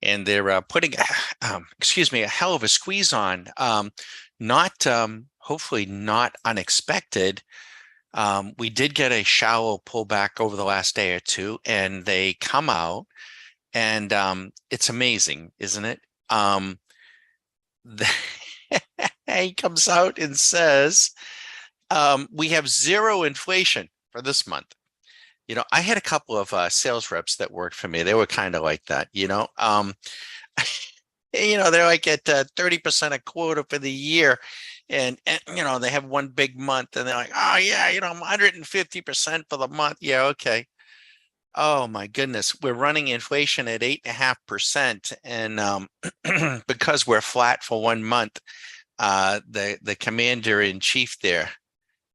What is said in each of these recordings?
and they're putting, excuse me, a hell of a squeeze on. Not hopefully not unexpected. We did get a shallow pullback over the last day or two, and they come out, and it's amazing, isn't it? He comes out and says, we have zero inflation for this month. I had a couple of sales reps that worked for me. They were kind of like that, they're like at 30% a quota for the year. And, they have one big month and they're like, oh yeah, I'm 150% for the month. Yeah, okay. Oh my goodness. We're running inflation at 8.5%. And because we're flat for 1 month, the commander in chief there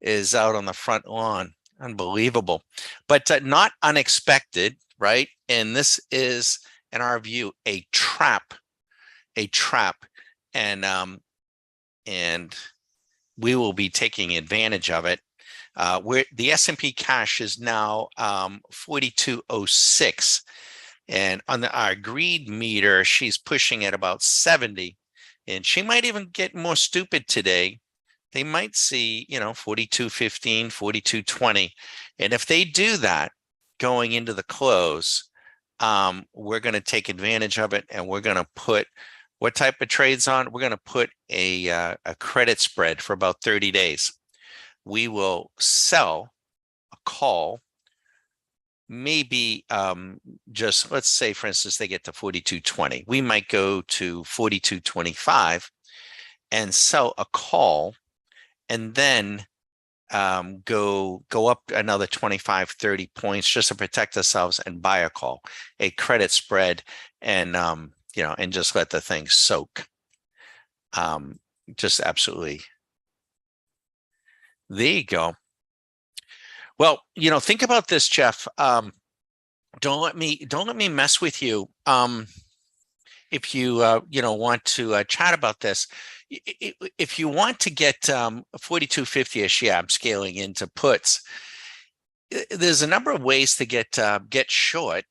is out on the front lawn. Unbelievable, but not unexpected, right? And this is, in our view, a trap, and we will be taking advantage of it. Where the S&P cash is now 4206, and on our greed meter, she's pushing at about 70, and she might even get more stupid today. They might see, 4215, 4220. And if they do that going into the close, we're going to take advantage of it. And we're going to put what type of trades on? We're going to put a credit spread for about 30 days. We will sell a call, maybe just, let's say, for instance, they get to 4220. We might go to 4225 and sell a call, and then go up another 25, 30 points just to protect ourselves and buy a call, a credit spread, and and just let the thing soak. Just absolutely. There you go. Well, think about this, Jeff. Don't let me mess with you. If you want to chat about this, if you want to get 4250-ish, yeah, I'm scaling into puts. There's a number of ways to get short.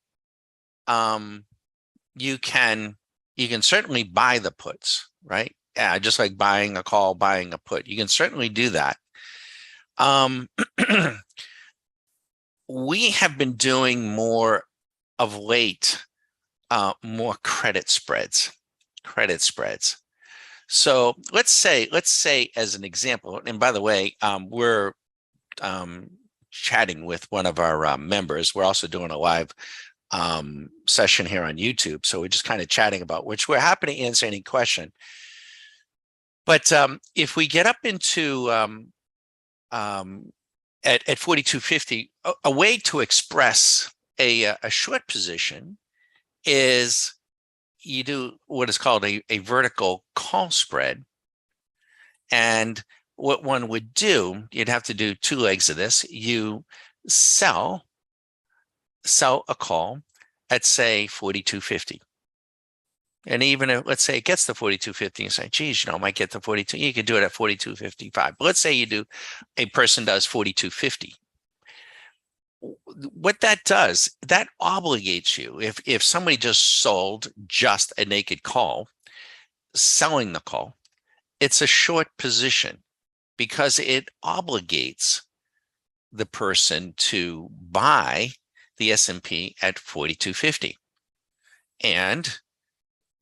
You can certainly buy the puts, right? Yeah, just like buying a call, buying a put. You can certainly do that. We have been doing more of late, more credit spreads. So let's say as an example, and by the way, we're chatting with one of our members. We're also doing a live session here on YouTube. So we're just kind of chatting about, which we're happy to answer any question. But if we get up into at 4250, a way to express a short position is you do what is called a vertical call spread. And what one would do, you'd have to do two legs of this. You sell a call at, say, 4250. And even if, let's say, it gets to 4250, you say, geez, I might get to 42. You could do it at 4255. But let's say a person does 4250. What that does, that obligates you. If somebody just sold just a naked call, selling the call, it's a short position because it obligates the person to buy the S&P at 4250. And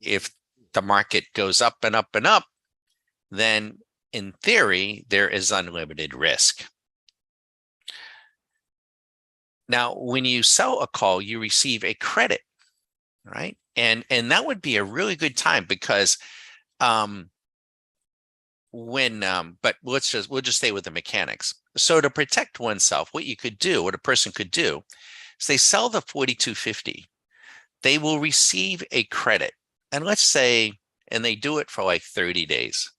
if the market goes up and up and up, then in theory, there is unlimited risk. Now, when you sell a call, you receive a credit, right? And that would be a really good time because but we'll just stay with the mechanics. So to protect oneself, what a person could do is they sell the 4250. They will receive a credit. And let's say, and they do it for like 30 days.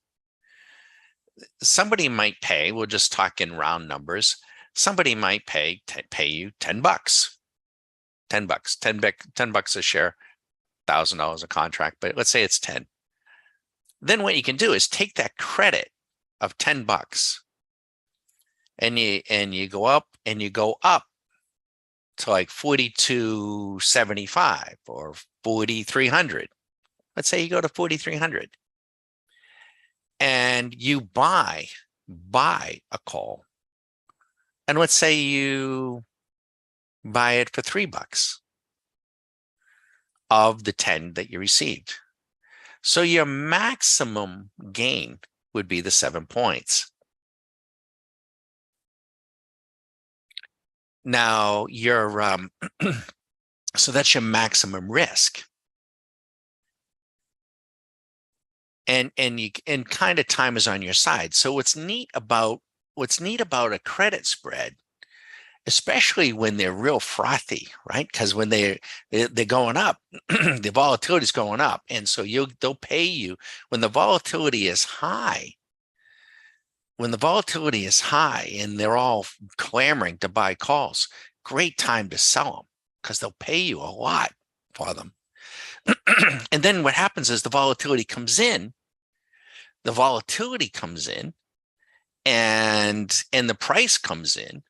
Somebody might pay, we'll just talk in round numbers. Somebody might pay you $10, $10 a share, $1,000 a contract, but let's say it's 10. Then what you can do is take that credit of $10 and you go up to like 42.75 or 4,300. Let's say you go to 4,300 and you buy a call. And let's say you buy it for $3 of the 10 that you received. So your maximum gain would be the 7 points. Now so that's your maximum risk. And kind of time is on your side. So what's neat about a credit spread, especially when they're real frothy, right? Because when they're going up, the volatility is going up, and so they'll pay you when the volatility is high. When the volatility is high and they're all clamoring to buy calls, great time to sell them because they'll pay you a lot for them. And then what happens is the volatility comes in, and the price comes in.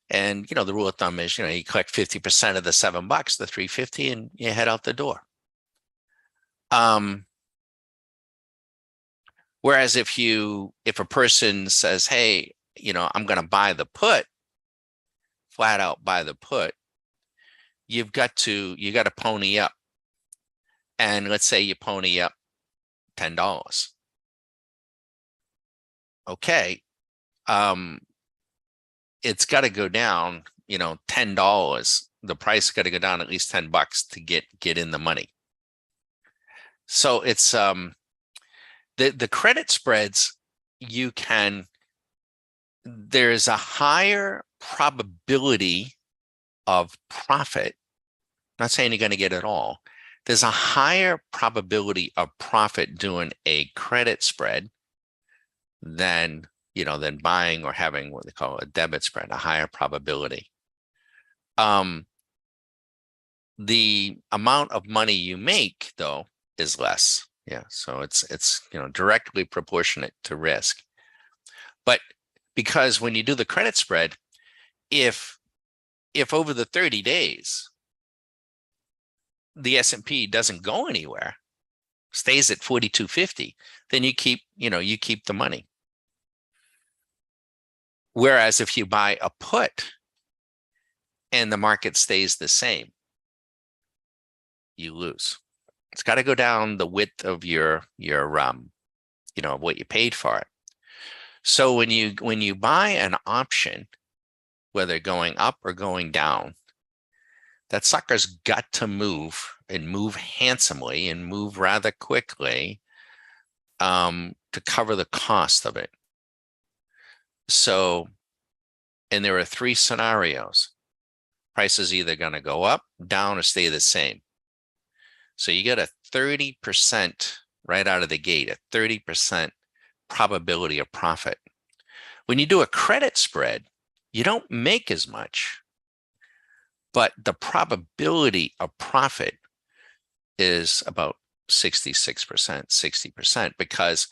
And, the rule of thumb is, you collect 50% of the $7, the 350, and you head out the door. Whereas if a person says, hey, I'm going to buy the put, flat out buy the put, you got to pony up. And let's say you pony up $10. Okay. It's got to go down, $10. The price got to go down at least $10 to get in the money. So it's the credit spreads, there's a higher probability of profit. I'm not saying you're going to get it all. There's a higher probability of profit doing a credit spread than buying or having what they call a debit spread, a higher probability. The amount of money you make, though, is less. Yeah, so it's directly proportionate to risk. But because when you do the credit spread, if over the 30 days the S&P doesn't go anywhere, stays at 4,250, then you keep the money. Whereas if you buy a put and the market stays the same, you lose. It's got to go down the width of your what you paid for it. So when you buy an option, whether going up or going down, that sucker's got to move, and move handsomely, and move rather quickly to cover the cost of it. So, and there are 3 scenarios. Price is either going to go up, down, or stay the same. So you get a 30% right out of the gate, a 30% probability of profit. When you do a credit spread, you don't make as much, but the probability of profit is about 66%, 60%, because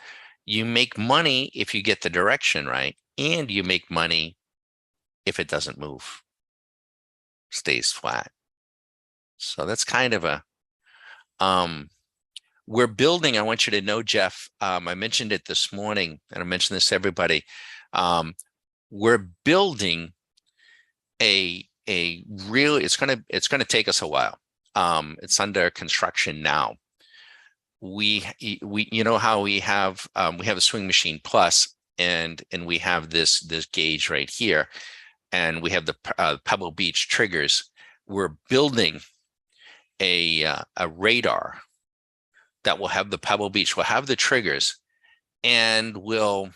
you make money if you get the direction right, and you make money if it doesn't move, stays flat. So that's kind of a we're building, I want you to know, Jeff, I mentioned it this morning, and I mentioned this to everybody. We're building a real, it's gonna take us a while. It's under construction now. We how we have a Swing Machine Plus, and we have this gauge right here, and we have the Pebble Beach triggers. We're building a radar that will have the Pebble Beach, will have the triggers, and will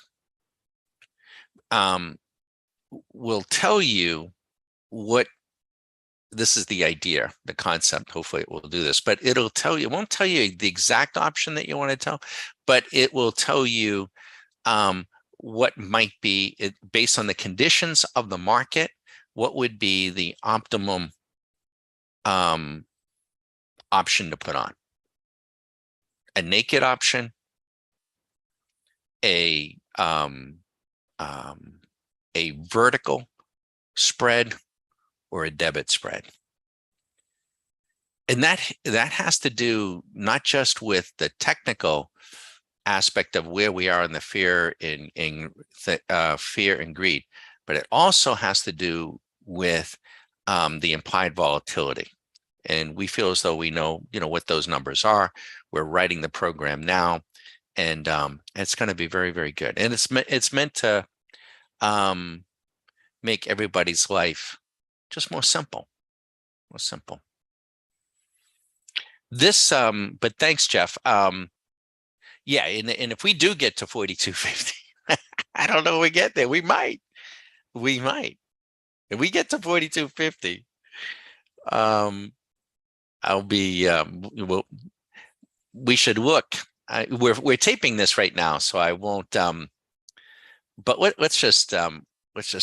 tell you what, this is the idea, the concept. Hopefully it will do this, but it won't tell you the exact option that you want to tell, but it will tell you what might be, based on the conditions of the market, what would be the optimum option to put on. A naked option, a vertical spread, or a debit spread. And that has to do not just with the technical aspect of where we are in the fear and greed, but it also has to do with the implied volatility. And we feel as though we know, what those numbers are. We're writing the program now, and it's going to be very, very good. And it's meant to make everybody's life just more simple, more simple. But thanks, Jeff. Yeah, and if we do get to 4250, I don't know if we get there. We might. If we get to 4250, I'll be we should look. We're taping this right now, so I won't but let's just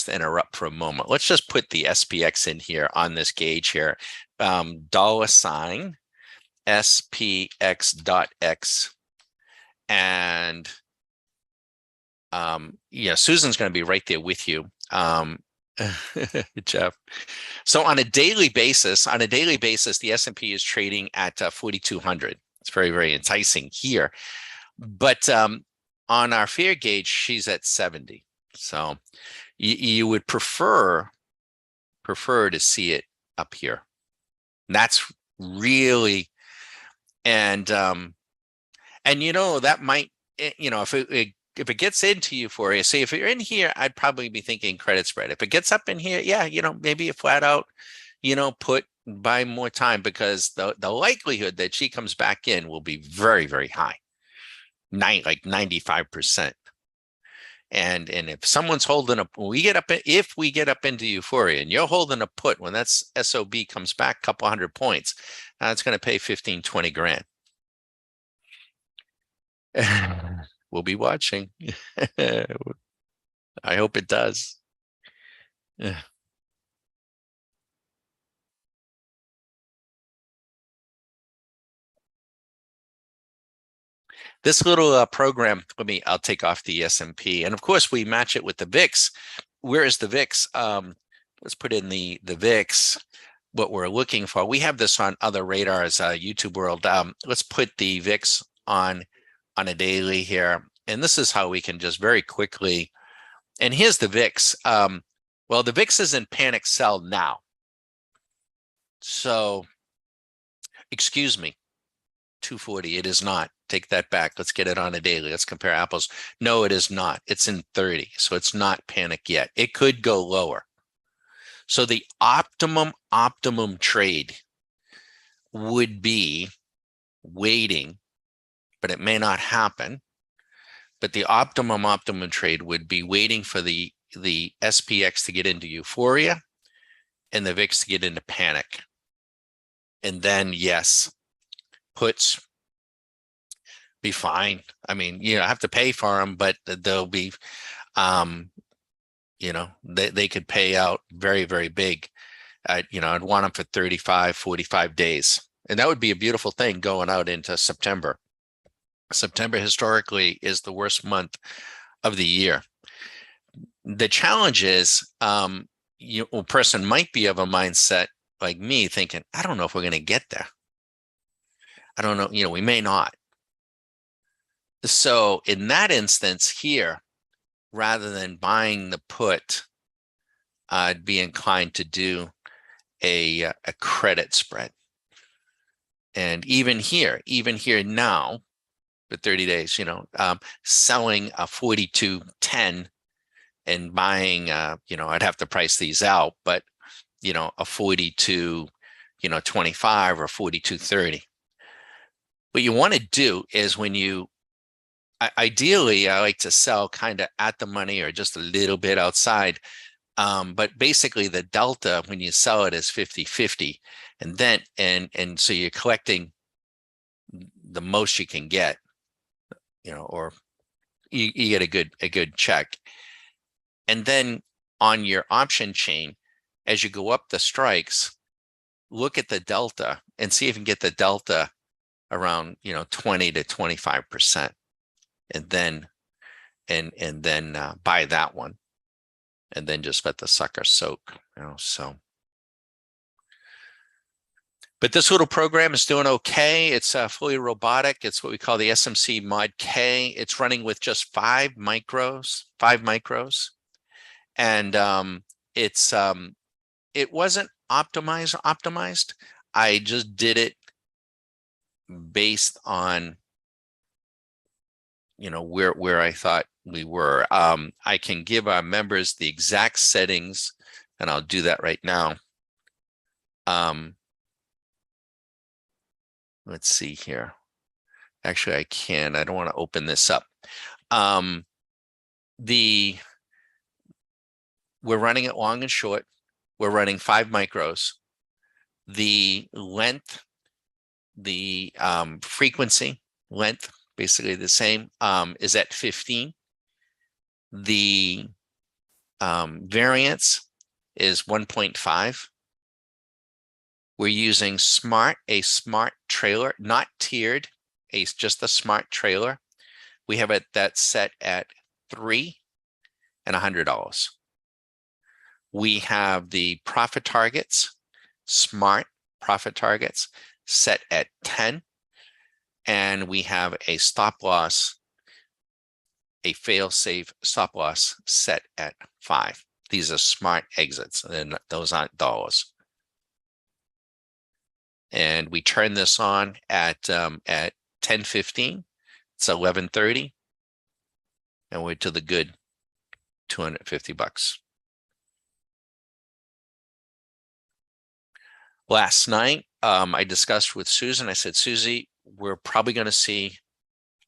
interrupt for a moment. Let's just put the SPX in here on this gauge here. $sign SPX.X. And Susan's going to be right there with you, Jeff. So on a daily basis, the S&P is trading at 4,200. It's very, very enticing here. But on our fear gauge, she's at 70. So you would prefer to see it up here. And that's really, and that might, if it gets into euphoria, say if you're in here, I'd probably be thinking credit spread. If it gets up in here, yeah, maybe a flat out, buy more time, because the likelihood that she comes back in will be very, very high, like 95%. And if someone's holding up, if we get up into euphoria and you're holding a put, when that SOB comes back a couple hundred points, it's going to pay 15, 20 grand. We'll be watching. I hope it does. This little program, I'll take off the S&P. And of course, we match it with the VIX. Where is the VIX? Let's put in the VIX, what we're looking for. We have this on other radars, YouTube world. Let's put the VIX on a daily here. And this is how we can just very quickly, and here's the VIX. Well, the VIX is in panic sell now. So, excuse me, 240, it is not. Take that back. Let's get it on a daily. Let's compare apples. No, it is not. It's in 30. So it's not panic yet. It could go lower. So the optimum trade would be waiting, but it may not happen. But the optimum trade would be waiting for the SPX to get into euphoria and the VIX to get into panic. And then, yes, puts be fine. I mean, I have to pay for them, but they'll be, they could pay out very, very big. I'd want them for 35, 45 days. And that would be a beautiful thing going out into September. September historically is the worst month of the year. The challenge is, a person might be of a mindset like me thinking, I don't know if we're going to get there. I don't know, we may not. So in that instance here, rather than buying the put, I'd be inclined to do a credit spread. And even here now, for 30 days, selling a 42.10 and buying, I'd have to price these out, but, a 42.25 or 42.30. What you want to do is ideally, I like to sell kind of at the money or just a little bit outside. But basically the delta when you sell it is 50-50. And then, and so you're collecting the most you can get, or you get a good check. And then on your option chain, as you go up the strikes, look at the delta and see if you can get the delta around, 20 to 25%. And then buy that one, and then just let the sucker soak. So But this little program is doing okay. It's fully robotic. It's what we call the SMC Mod K. It's running with just 5 micros, and it wasn't optimized. I just did it based on where I thought we were. I can give our members the exact settings, and I'll do that right now. Let's see here. Actually, I can. I don't want to open this up. We're running it long and short. We're running 5 micros. The length, the frequency length, basically the same, is at 15. The variance is 1.5. We're using a smart trailer, not tiered, just a smart trailer. We have that set at $3 and $100. We have the profit targets, smart profit targets, set at 10. And we have a stop loss, a fail-safe stop loss set at 5. These are smart exits, and those aren't dollars. And we turn this on at 10:15. It's 11:30, and we're to the good $250. Last night, I discussed with Susan. I said, Susie, we're probably going to see.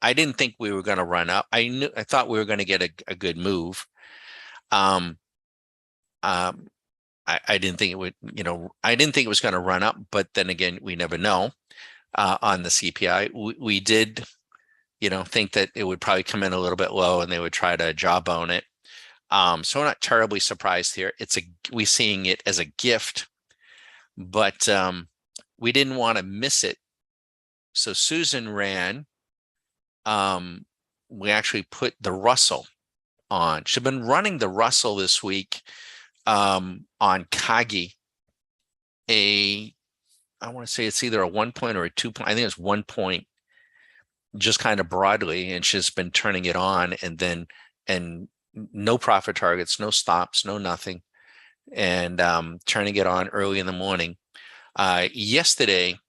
I didn't think we were going to run up. I thought we were going to get a good move. I didn't think it would, I didn't think it was going to run up, but then again, we never know. On the CPI, we did, think that it would probably come in a little bit low and they would try to jawbone it. So we're not terribly surprised here. We're seeing it as a gift, but we didn't want to miss it. So Susan ran. We actually put the Russell on. She's been running the Russell this week on Kagi. I want to say it's either a 1 point or a 2 point. I think it's 1 point, just kind of broadly, and she's been turning it on, and no profit targets, no stops, no nothing, and turning it on early in the morning. Yesterday,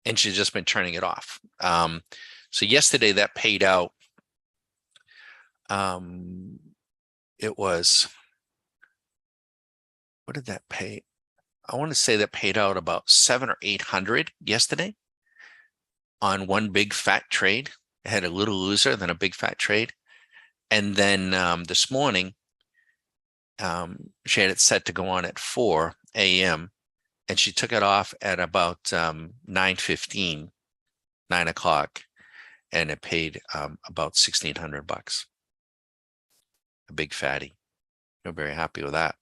and she's just been turning it off. So yesterday that paid out. It was, what did that pay? I want to say that paid out about 700 or 800 yesterday on one big fat trade. It had a little loser, then a big fat trade. And then this morning, she had it set to go on at 4 a.m. and she took it off at about 9:15, 9 o'clock, and it paid about $1,600. A big fatty. I'm very happy with that.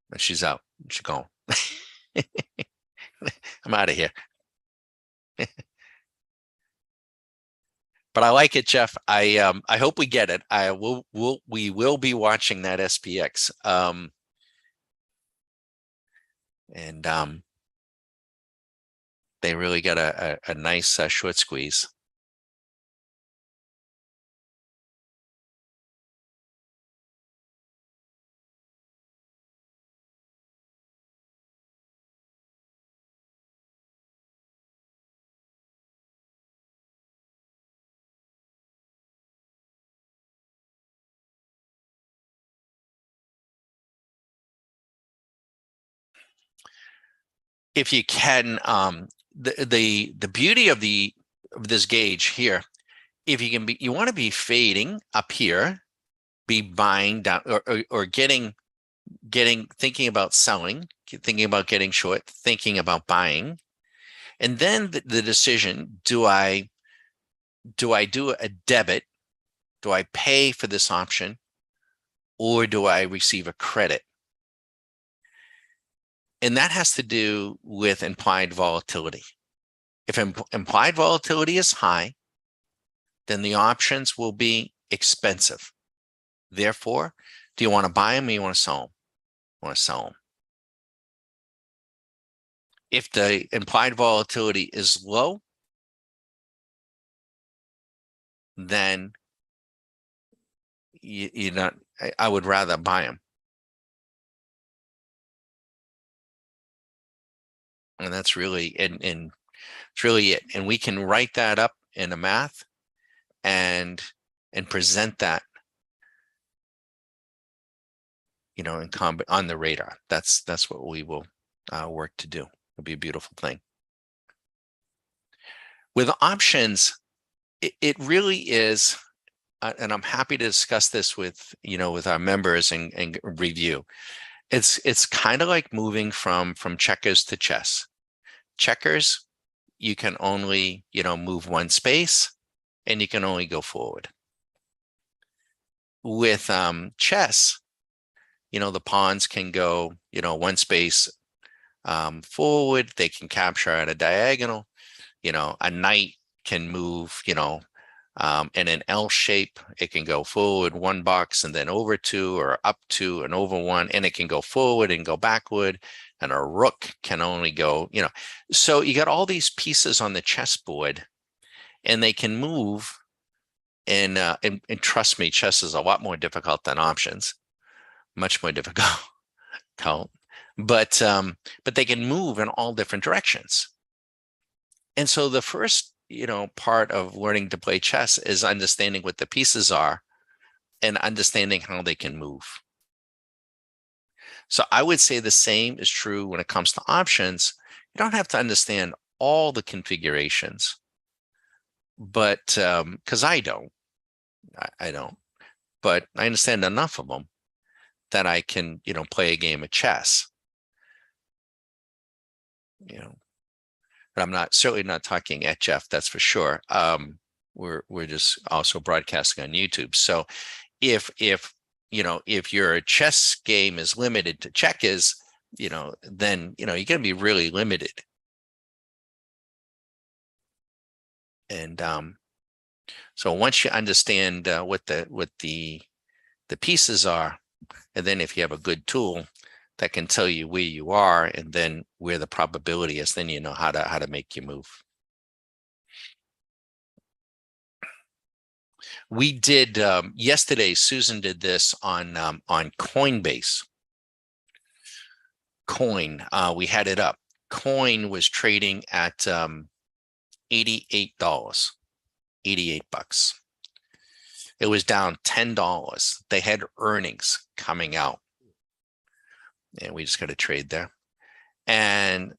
But she's out. She's gone. I'm out of here. But I like it, Jeff. I hope we get it. We will be watching that SPX. And they really got a nice short squeeze. If you can, the beauty of this gauge here, if you want to be fading up here, be buying down or thinking about selling, thinking about getting short, thinking about buying, and then the decision: do I do a debit? Do I pay for this option, or do I receive a credit? And that has to do with implied volatility. If implied volatility is high, then the options will be expensive. Therefore, do you want to buy them or you want to sell them? You want to sell them. If the implied volatility is low, then you're not, I would rather buy them. And that's really, and it's really it. And we can write that up in a math and present that, in on the radar. That's what we will work to do. It'll be a beautiful thing. With options, it really is, and I'm happy to discuss this with our members and review. It's kind of like moving from checkers to chess. Checkers, you can only move one space, and you can only go forward. With chess, the pawns can go one space forward. They can capture at a diagonal. A knight can move in an L shape. It can go forward one box and then over two, or up two and over one, and it can go forward and go backward. And a rook can only go, so you got all these pieces on the chessboard, and they can move. And trust me, chess is a lot more difficult than options, much more difficult. But they can move in all different directions. And so the first part of learning to play chess is understanding what the pieces are and understanding how they can move. So I would say the same is true when it comes to options. You don't have to understand all the configurations, but because I don't, but I understand enough of them that I can, play a game of chess. But I'm certainly not talking at Jeff, that's for sure. We're just also broadcasting on YouTube. So if your chess game is limited to checkers, then you're going to be really limited. And so once you understand what the pieces are, and then if you have a good tool that can tell you where you are and then where the probability is, then you know how to make your move. We did yesterday. Susan did this on Coinbase. Coin, we had it up. Coin was trading at $88, $88. It was down $10. They had earnings coming out, and we just got to trade there. And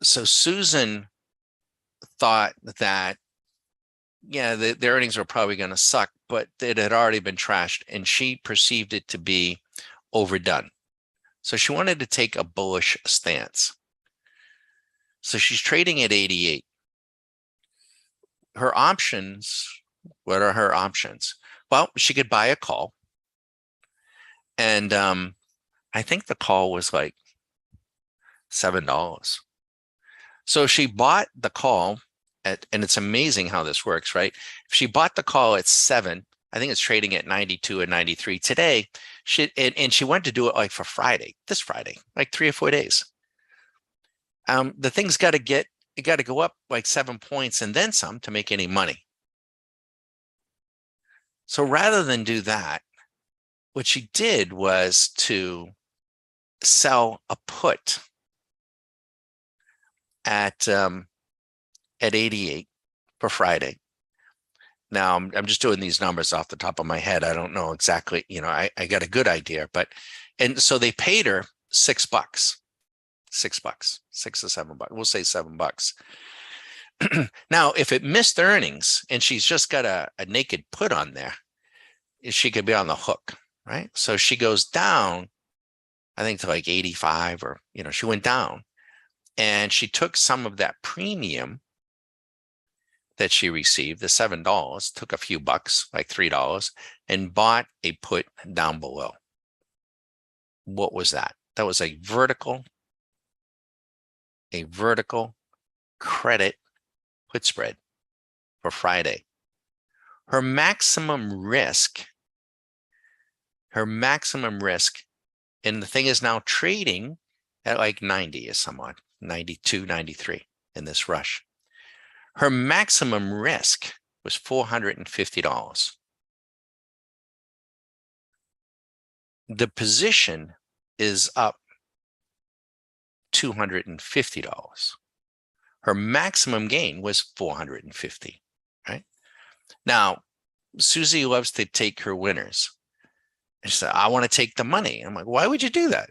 so Susan thought that, yeah, the earnings were probably going to suck, but it had already been trashed, and she perceived it to be overdone. So she wanted to take a bullish stance. So she's trading at 88. Her options, what are her options? Well, she could buy a call. And I think the call was like $7. So she bought the call at, and it's amazing how this works, right? If she bought the call at 7, I think it's trading at 92 and 93 today. And she wanted to do it like for this Friday, like 3 or 4 days. The thing's got to go up like 7 points and then some to make any money. So rather than do that, what she did was to sell a put at 88 for Friday. Now I'm just doing these numbers off the top of my head. I don't know exactly, I got a good idea, and so they paid her $6, $6, $6 or $7. We'll say $7. Now, if it missed earnings and she's just got a naked put on there, she could be on the hook, right? So she goes down, I think to like 85, or, she went down, and she took some of that premium that she received, the $7, took a few bucks, like $3, and bought a put down below. What was that? That was a vertical credit put spread for Friday. Her maximum risk, and the thing is now trading at like 90 or somewhat. 92, 93 in this rush. Her maximum risk was $450. The position is up $250. Her maximum gain was 450, right? Now, Susie loves to take her winners. And she said, I want to take the money. I'm like, why would you do that?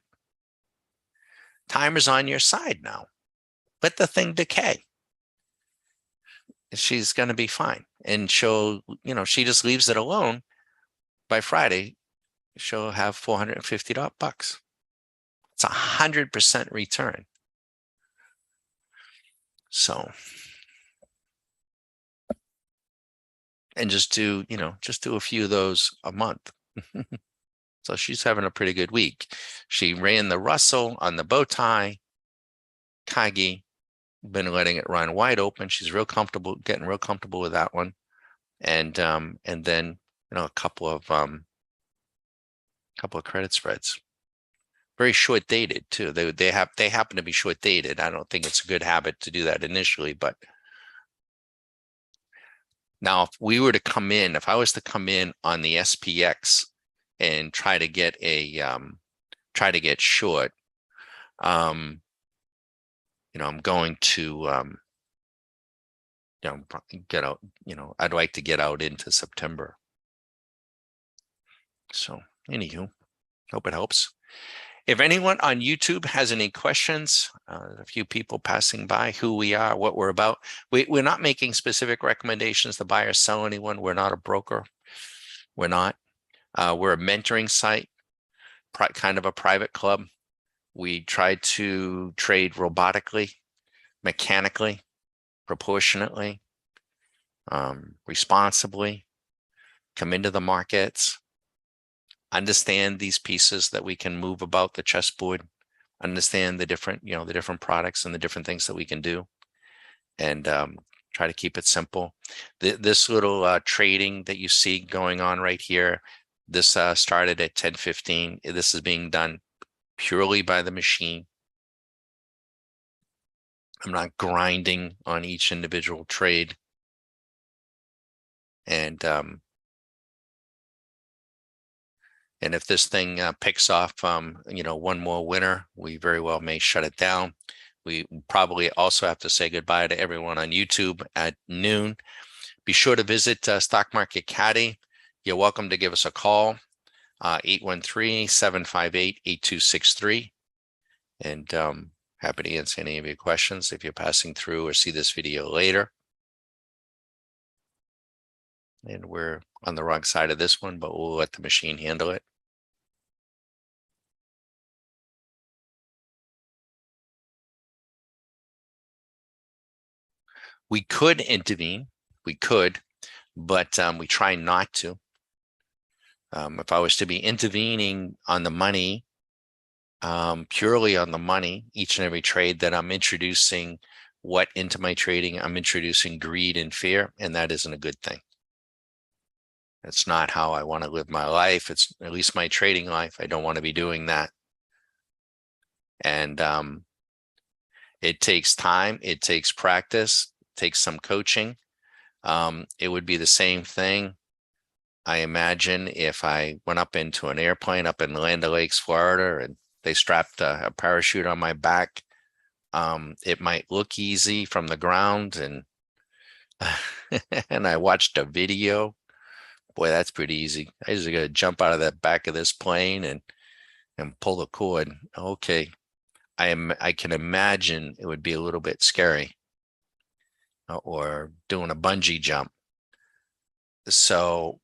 Timer's on your side now. Let the thing decay. She's going to be fine. And she'll, she just leaves it alone. By Friday, she'll have $450. It's 100% return. So, and just do a few of those a month. So she's having a pretty good week. She ran the Russell on the bow tie. Kagi, been letting it run wide open. She's real comfortable, getting real comfortable with that one. And then a couple of credit spreads. Very short dated too. They happen to be short dated. I don't think it's a good habit to do that initially, but now if I was to come in on the SPX and try to get short, I'm going to get out, I'd like to get out into September. So anywho, hope it helps. If anyone on YouTube has any questions, a few people passing by, who we are, what we're about. We're not making specific recommendations to buy or sell anyone. We're not a broker. We're not. We're a mentoring site, kind of a private club. We try to trade robotically, mechanically, proportionately, responsibly, come into the markets, understand these pieces that we can move about the chessboard, understand the different products and the different things that we can do, and try to keep it simple. This little trading that you see going on right here, this started at 10:15. This is being done purely by the machine. I'm not grinding on each individual trade. And if this thing picks off, one more winner, we very well may shut it down. We probably also have to say goodbye to everyone on YouTube at noon. Be sure to visit Stock Market Caddy. You're welcome to give us a call, 813-758-8263. And happy to answer any of your questions if you're passing through or see this video later. And we're on the wrong side of this one, but we'll let the machine handle it. We could intervene, but we try not to. If I was to be intervening on the money, purely on the money, each and every trade that I'm introducing into my trading, I'm introducing greed and fear, and that isn't a good thing. It's not how I want to live my life. It's at least my trading life. I don't want to be doing that. And it takes time. It takes practice. It takes some coaching. It would be the same thing, I imagine, if I went up into an airplane up in Land O'Lakes, Florida, and they strapped a parachute on my back. It might look easy from the ground, and and I watched a video. Boy, that's pretty easy. I just got to jump out of the back of this plane and pull the cord. Okay, I can imagine it would be a little bit scary, or doing a bungee jump. So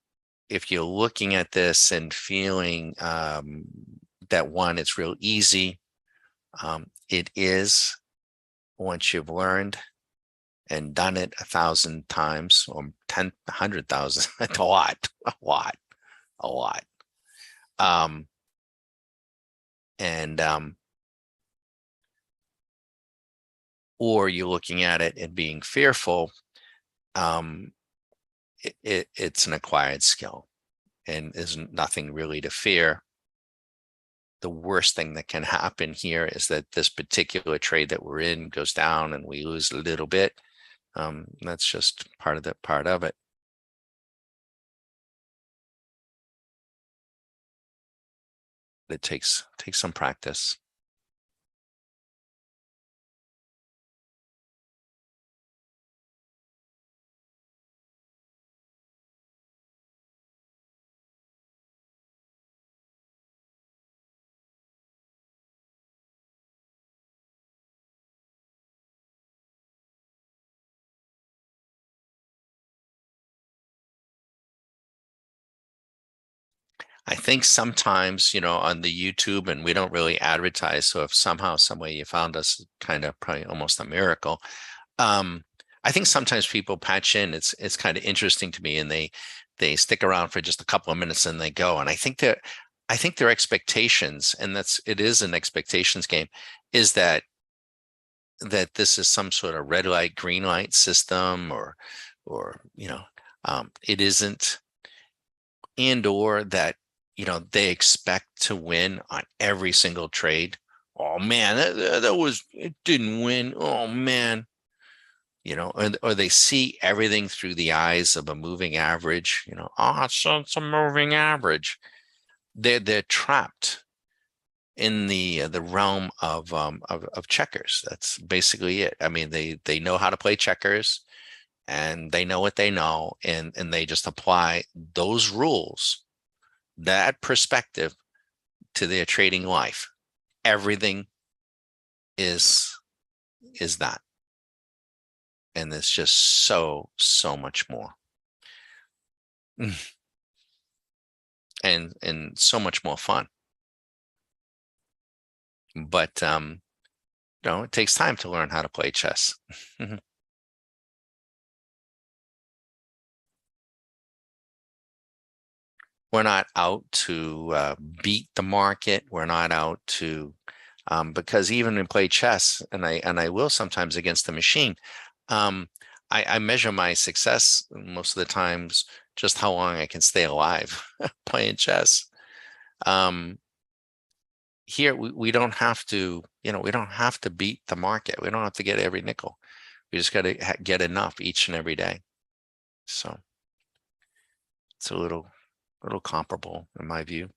if you're looking at this and feeling that one, it's real easy, it is, once you've learned and done it 1,000 times or 10, 100,000, it's a lot. Or you're looking at it and being fearful. It's an acquired skill, and there's nothing really to fear. the worst thing that can happen here is that this particular trade that we're in goes down and we lose a little bit. That's just part of it. It takes some practice. I think sometimes, on the YouTube, and we don't really advertise. So if somehow, some way you found us, kind of probably almost a miracle. Um, I think sometimes people patch in. It's kind of interesting to me, and they stick around for just a couple of minutes and they go. And I think their expectations, and it is an expectations game, is that this is some sort of red light, green light system, or it isn't, and or that they expect to win on every single trade. Oh man, it didn't win. Oh man, or they see everything through the eyes of a moving average. It's a moving average. They're trapped in the realm of checkers. That's basically it. I mean, they know how to play checkers, and they know what they know, and they just apply those rules, that perspective, to their trading life. Everything is that, and there's just so much more, and so much more fun. But it takes time to learn how to play chess. We're not out to beat the market. We're not out to because even in play chess, and I will sometimes against the machine, I measure my success most of the times just how long I can stay alive playing chess. Here we don't have to, we don't have to beat the market. We don't have to get every nickel. We just got to get enough each and every day. So it's a little comparable in my view.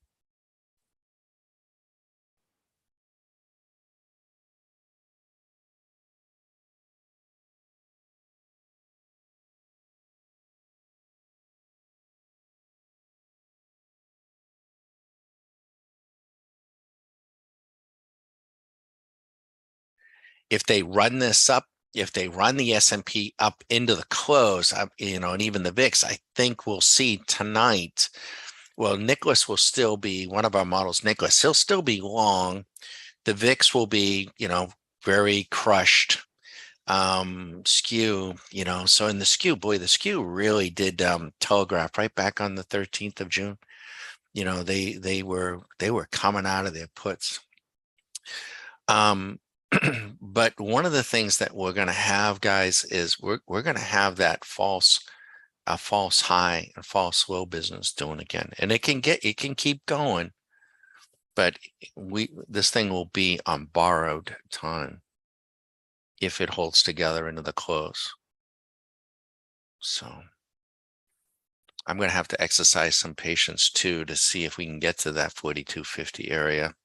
If they run this up, if they run the S&P up into the close, and even the VIX, I think we'll see tonight. Well, Nicholas will still be one of our models. Nicholas, he'll still be long. The VIX will be, very crushed. Skew, so in the skew, boy, the skew really did telegraph right back on the 13th of June. They were coming out of their puts. But one of the things that we're going to have, guys, is we're going to have that a false high and false low business doing again, and it can keep going, but this thing will be on borrowed time if it holds together into the close. So I'm going to have to exercise some patience too to see if we can get to that 42.50 area.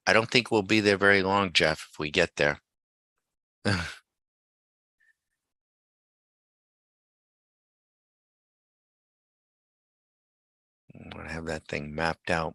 I don't think we'll be there very long, Jeff, if we get there. I'm going to have that thing mapped out.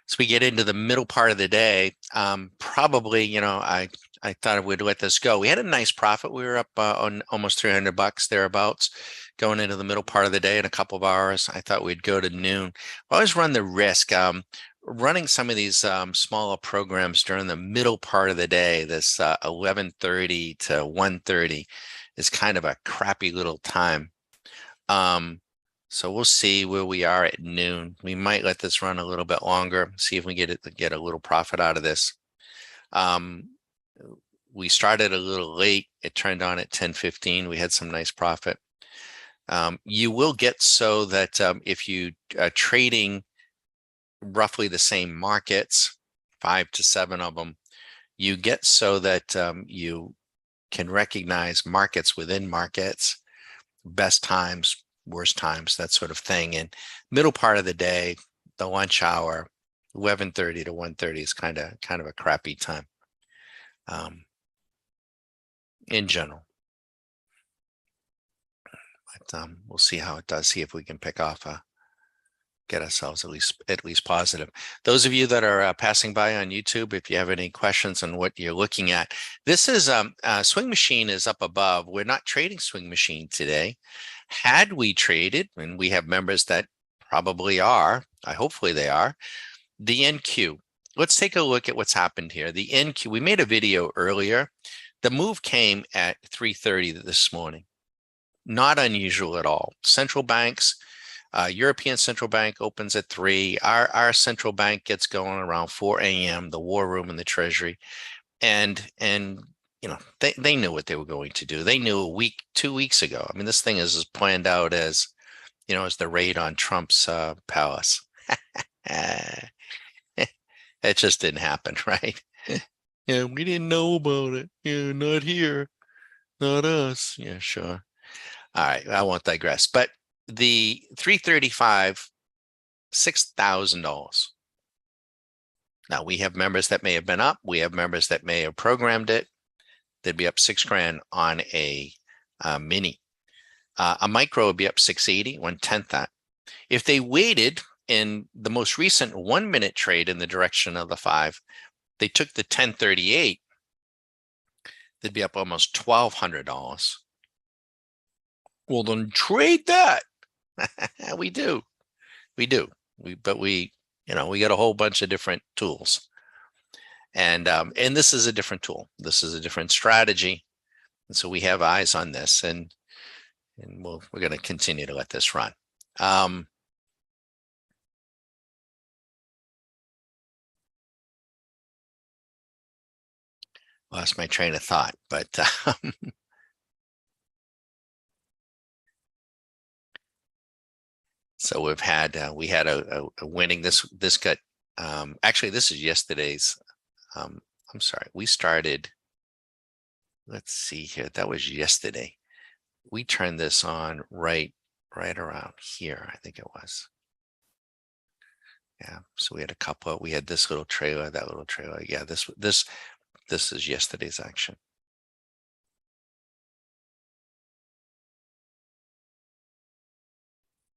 As we get into the middle part of the day, probably, I thought we'd let this go. We had a nice profit. We were up on almost $300 thereabouts going into the middle part of the day in a couple of hours. I thought we'd go to noon. We always run the risk. running some of these smaller programs during the middle part of the day, this 11:30 to 1:30 is kind of a crappy little time. So we'll see where we are at noon. We might let this run a little bit longer, see if we get a little profit out of this. We started a little late. It turned on at 10:15. We had some nice profit. You will get so that if you are trading roughly the same markets, 5 to 7 of them, you get so that you can recognize markets within markets, best times, worst times, that sort of thing. And middle part of the day, the lunch hour, 11:30 to 1:30 is kind of a crappy time in general. But we'll see how it does. See if we can pick off get ourselves at least positive. Those of you that are passing by on YouTube, if you have any questions on what you're looking at, this is Swing Machine is up above. We're not trading Swing Machine today. Had we traded, and we have members that probably are, hopefully they are, the NQ. Let's take a look at what's happened here. The NQ, we made a video earlier. The move came at 3:30 this morning. Not unusual at all. Central banks, European Central Bank opens at 3. Our central bank gets going around 4 a.m., the War Room and the Treasury. And you know, they knew what they were going to do. They knew 2 weeks ago. I mean, this thing is as planned out as, you know, as the raid on Trump's palace. It just didn't happen, right? Yeah, we didn't know about it. Yeah, not here, not us. Yeah, sure. All right, I won't digress. But the 335, $6,000. Now we have members that may have been up. We have members that may have programmed it. They'd be up $6,000 on a mini. A micro would be up 680, 1/10 that. If they waited in the most recent 1-minute trade in the direction of the 5, they took the 1038, they'd be up almost $1,200. Well, then trade that. We do. But we got a whole bunch of different tools. And this is a different tool. This is a different strategy. And so we have eyes on this, and we're going to continue to let this run. Lost my train of thought, but so we had a winning. This got actually, this is yesterday's. I'm sorry, we started. Let's see here. That was yesterday. We turned this on right around here, I think it was. Yeah. So we had a couple. We had this little trailer, that little trailer. Yeah. This is yesterday's action.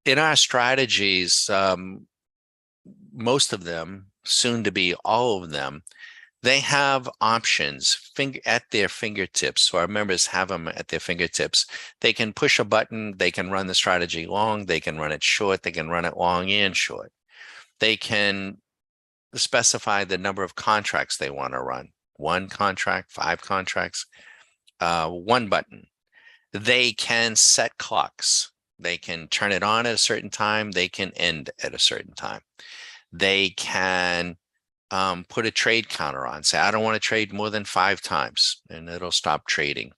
In our strategies, most of them, soon to be all of them, they have options at their fingertips. So our members have them at their fingertips. They can push a button. They can run the strategy long. They can run it short. They can run it long and short. They can specify the number of contracts they want to run. 1 contract, 5 contracts, 1 button. They can set clocks. They can turn it on at a certain time. They can end at a certain time. They can put a trade counter on, say, I don't want to trade more than 5 times, and it'll stop trading.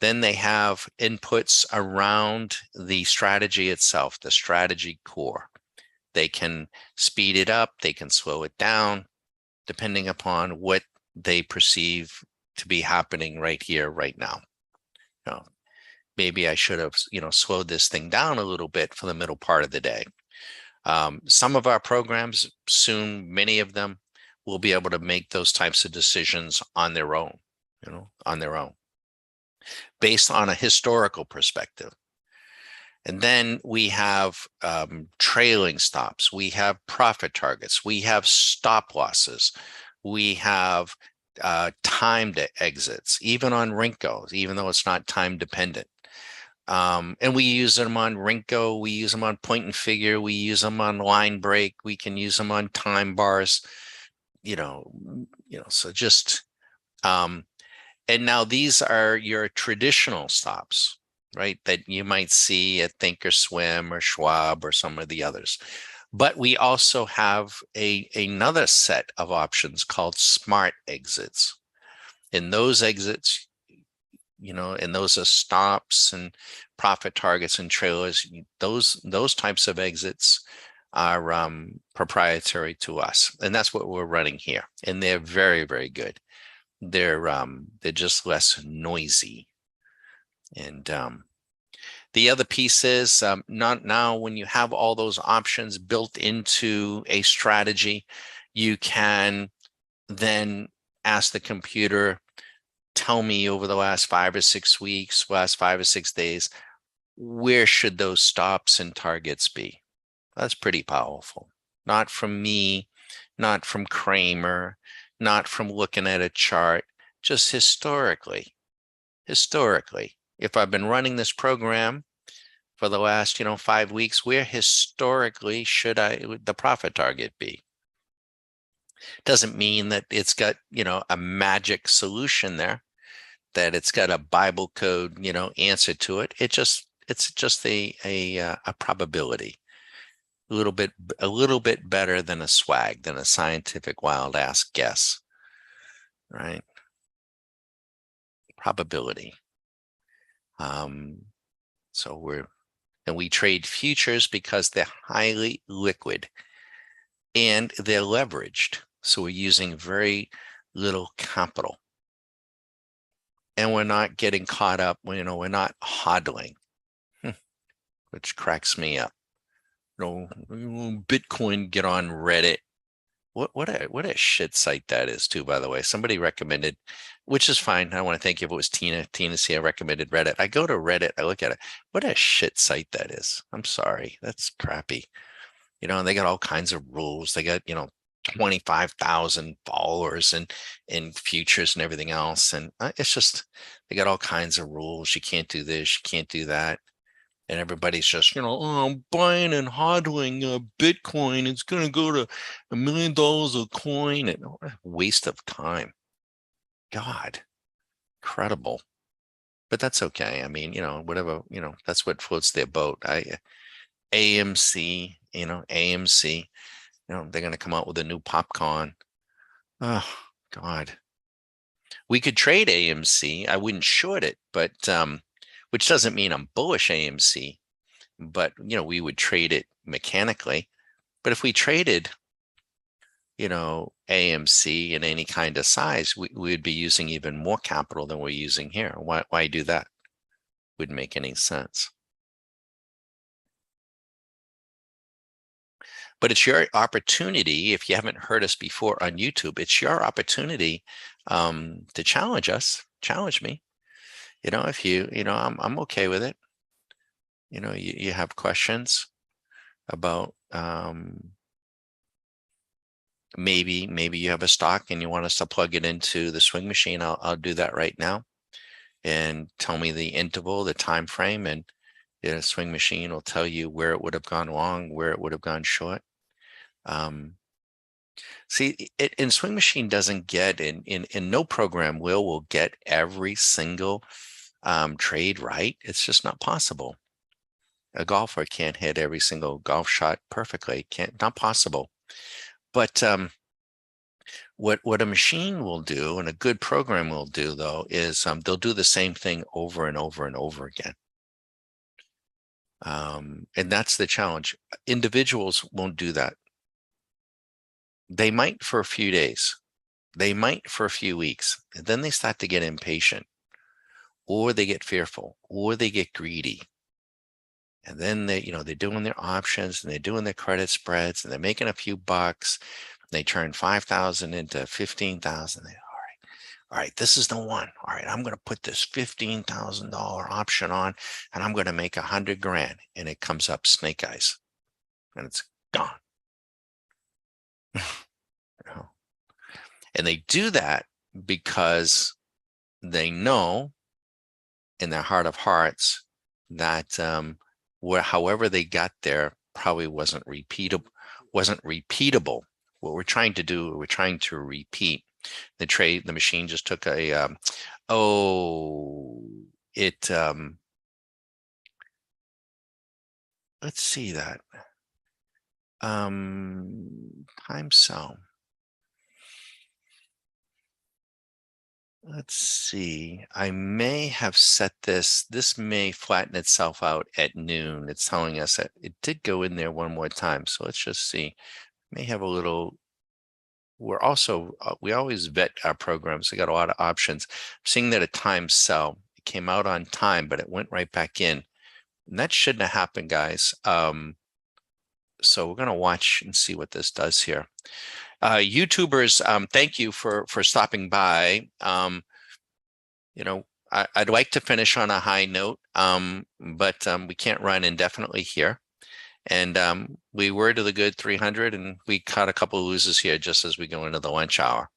Then they have inputs around the strategy itself, the strategy core. They can speed it up. They can slow it down, depending upon what they perceive to be happening right here, right now. You know, maybe I should have, slowed this thing down a little bit for the middle part of the day. Some of our programs, soon, many of them, will be able to make those types of decisions on their own, based on a historical perspective. And then we have trailing stops. We have profit targets. We have stop losses. We have timed exits, even on Rinkos, even though it's not time dependent. And we use them on Rinko, we use them on point and figure, we use them on line break, we can use them on time bars, so just and now these are your traditional stops, right? That you might see at Thinkorswim or Schwab or some of the others. But we also have another set of options called smart exits. And those exits, and those are stops and profit targets and trailers. Those types of exits are proprietary to us, and that's what we're running here. And they're very, very good. They're just less noisy. And the other piece is not now when you have all those options built into a strategy, you can then ask the computer, tell me over the last 5 or 6 weeks, last 5 or 6 days, where should those stops and targets be? That's pretty powerful. Not from me, not from Kramer, not from looking at a chart, just historically. Historically, if I've been running this program for the last, 5 weeks, where historically should the profit target be? Doesn't mean that it's got, a magic solution there, that it's got a Bible code, answer to it. It's just a probability. A little bit better than a swag, than a scientific wild ass guess, right? Probability. So we trade futures because they're highly liquid and they're leveraged. So we're using very little capital. And we're not getting caught up, we're not hodling, which cracks me up. Bitcoin, get on Reddit. What a shit site that is too, by the way. Somebody recommended, which is fine. I want to thank you if it was Tina. Tina C, I recommended Reddit. I go to Reddit, I look at it. What a shit site that is. I'm sorry. That's crappy. And they got all kinds of rules. They got, 25,000 followers and futures and everything else. And it's just, they got all kinds of rules. You can't do this, you can't do that. And everybody's just, I'm buying and hodling Bitcoin. It's going to go to $1 million a coin. And what a waste of time. God, incredible. But that's okay. I mean, whatever, that's what floats their boat. AMC, AMC, they're going to come out with a new popcorn. Oh, God. We could trade AMC. I wouldn't short it, but which doesn't mean I'm bullish AMC, but we would trade it mechanically. But if we traded, AMC in any kind of size, we would be using even more capital than we're using here. Why do that? Wouldn't make any sense. But it's your opportunity. If you haven't heard us before on YouTube, it's your opportunity to challenge us, challenge me. If I'm okay with it. You have questions about maybe you have a stock and you want us to plug it into the swing machine. I'll do that right now, and tell me the interval, the time frame, and the swing machine will tell you where it would have gone long, where it would have gone short. See, in swing machine doesn't get in no program will get every single trade right. It's just not possible. A golfer can't hit every single golf shot perfectly. Not possible. But what a machine will do, and a good program will do, though, is they'll do the same thing over and over and over again. And that's the challenge. Individuals won't do that. They might for a few days. They might for a few weeks. And then they start to get impatient, or they get fearful, or they get greedy. And then they're doing their options and they're doing their credit spreads and they're making a few bucks. They turn 5,000 into 15,000. All right, this is the one. All right, I'm going to put this $15,000 option on and I'm going to make 100 grand. And it comes up snake eyes and it's gone. And they do that because they know in their heart of hearts that where however they got there probably wasn't repeatable. What we're trying to do, we're trying to repeat the trade. The machine just took a oh it let's see that time cell. Let's see. I may have set this. This may flatten itself out at noon. It's telling us that it did go in there one more time. So let's just see. May have a little. We're also, we always vet our programs. We got a lot of options. I'm seeing that a time cell, it came out on time, but it went right back in. And that shouldn't have happened, guys. So we're going to watch and see what this does here. YouTubers, thank you for stopping by. You know, I'd like to finish on a high note, but we can't run indefinitely here. And we were to the good 300, and we caught a couple of losers here just as we go into the lunch hour.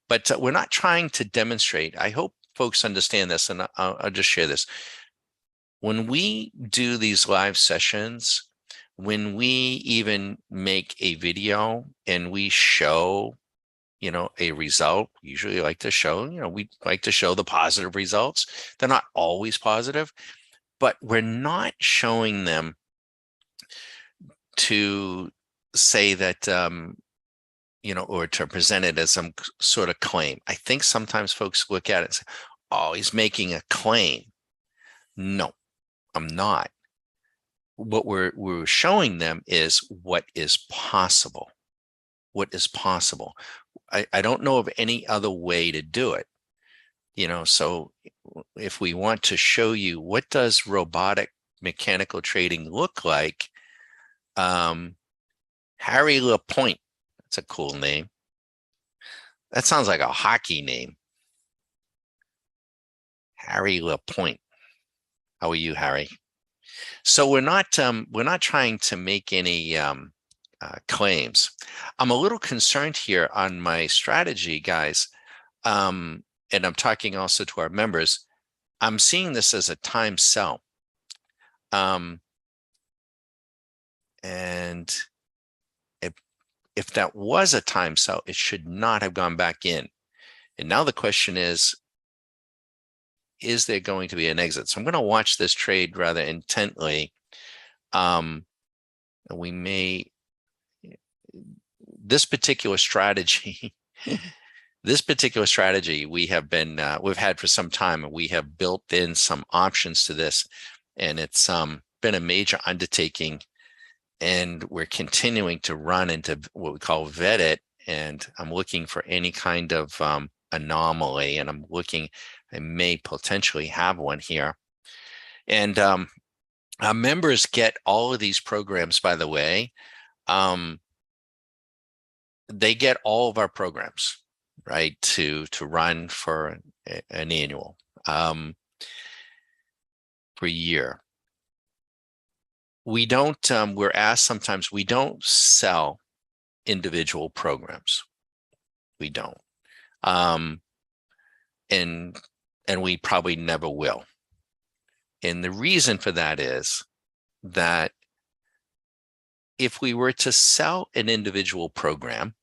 But we're not trying to demonstrate. I hope folks understand this, and I'll just share this. When we do these live sessions, when we even make a video and we show, you know, a result, we usually like to show, you know, we like to show the positive results. They're not always positive, but we're not showing them to say that, you know, or to present it as some sort of claim. I think sometimes folks look at it and say, oh, he's making a claim. No, I'm not. What we're showing them is what is possible. What is possible. I don't know of any other way to do it. You know, so if we want to show you what does robotic mechanical trading look like, Harry LaPointe, that's a cool name. That sounds like a hockey name. Harry LaPointe. How are you, Harry? So we're not trying to make any claims. I'm a little concerned here on my strategy, guys, and I'm talking also to our members. I'm seeing this as a time sell, and if that was a time sell, it should not have gone back in. And now the question is there going to be an exit? So I'm going to watch this trade rather intently. We may, this particular strategy, we have been, we've had for some time, and we have built in some options to this, and it's been a major undertaking, and we're continuing to run into what we call vet it. And I'm looking for any kind of anomaly, and I may potentially have one here. And our members get all of these programs, by the way. They get all of our programs, right, to run for an annual per year. We don't, we're asked sometimes, we don't sell individual programs. We don't. And we probably never will. And the reason for that is that if we were to sell an individual program,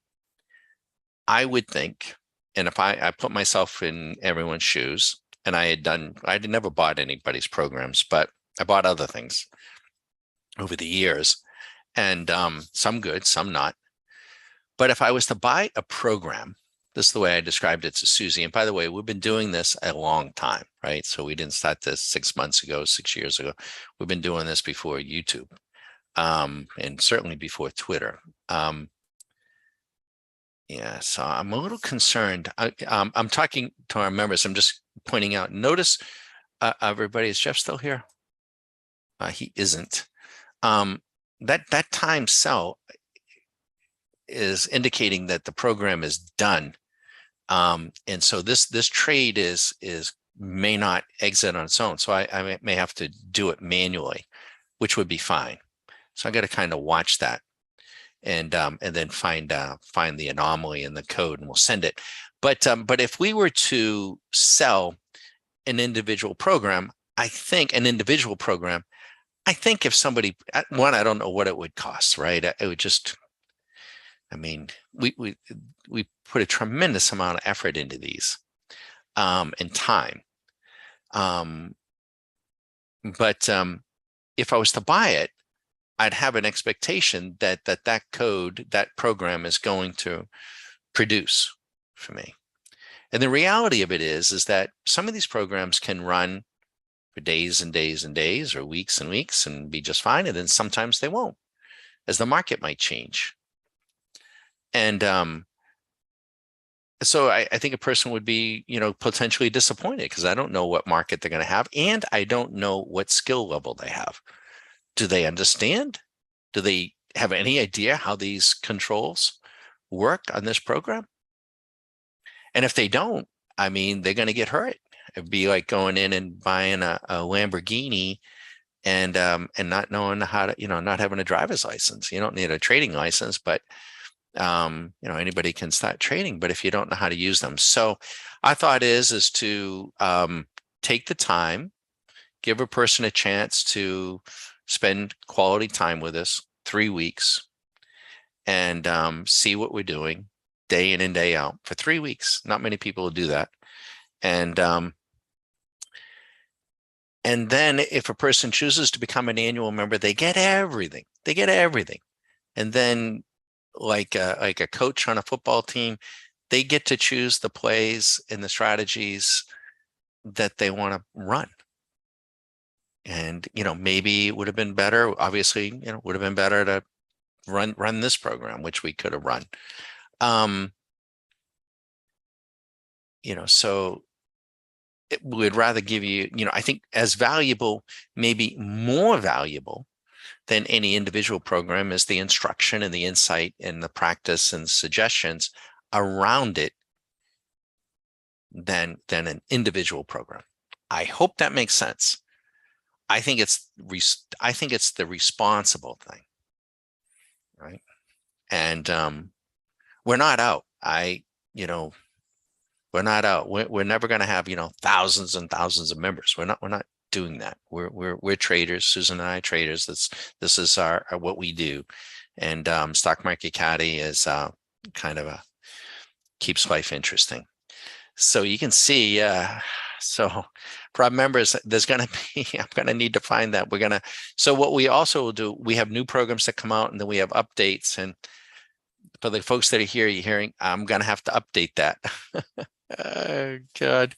I would think, and if I put myself in everyone's shoes, and I'd never bought anybody's programs, but I bought other things over the years, and some good, some not. But if I was to buy a program, this is the way I described it to Susie. And by the way, we've been doing this a long time, right? So we didn't start this 6 months ago, 6 years ago. We've been doing this before YouTube, and certainly before Twitter. Yeah, so I'm a little concerned. I'm talking to our members. I'm just pointing out. Notice, everybody, is Jeff still here? He isn't. That time sell is indicating that the program is done. And so this trade may not exit on its own. So I may have to do it manually, which would be fine. So I got to kind of watch that, and then find the anomaly in the code, and we'll send it. But if we were to sell an individual program, I think an individual program, I think if somebody, one, I don't know what it would cost, right? It would just, I mean, we put a tremendous amount of effort into these, and time. Um, but if I was to buy it, I'd have an expectation that that program is going to produce for me. And the reality of it is that some of these programs can run for days and days and days, or weeks and weeks, and be just fine. And then sometimes they won't, as the market might change. And so I think a person would be, potentially disappointed because I don't know what market they're going to have, and I don't know what skill level they have. Do they understand? Do they have any idea how these controls work on this program? And if they don't, I mean, they're going to get hurt. It'd be like going in and buying a Lamborghini and not knowing how to, not having a driver's license. You don't need a trading license, but anybody can start trading. But if you don't know how to use them, so our thought is to take the time, give a person a chance to spend quality time with us, 3 weeks, and see what we're doing day in and day out for 3 weeks. Not many people will do that. And then if a person chooses to become an annual member, they get everything. They get everything. And then like a coach on a football team, they get to choose the plays and the strategies that they want to run. And, maybe it would have been better, obviously, would have been better to run this program, which we could have run. Um, so we'd rather give you, I think as valuable, maybe more valuable than any individual program is the instruction and the insight and the practice and suggestions around it than an individual program. I hope that makes sense. I think it's the responsible thing, right? And we're not out. We're not out. We're never going to have thousands and thousands of members. We're not doing that. We're traders. Susan and I are traders. This is our what we do. And Stock Market Caddy is kind of keeps life interesting. So you can see, so for our members, there's going to be, I'm going to need to find that. So what we also will do, we have new programs that come out, and then we have updates. And for the folks that are here, you're hearing, I'm going to have to update that. Oh, God.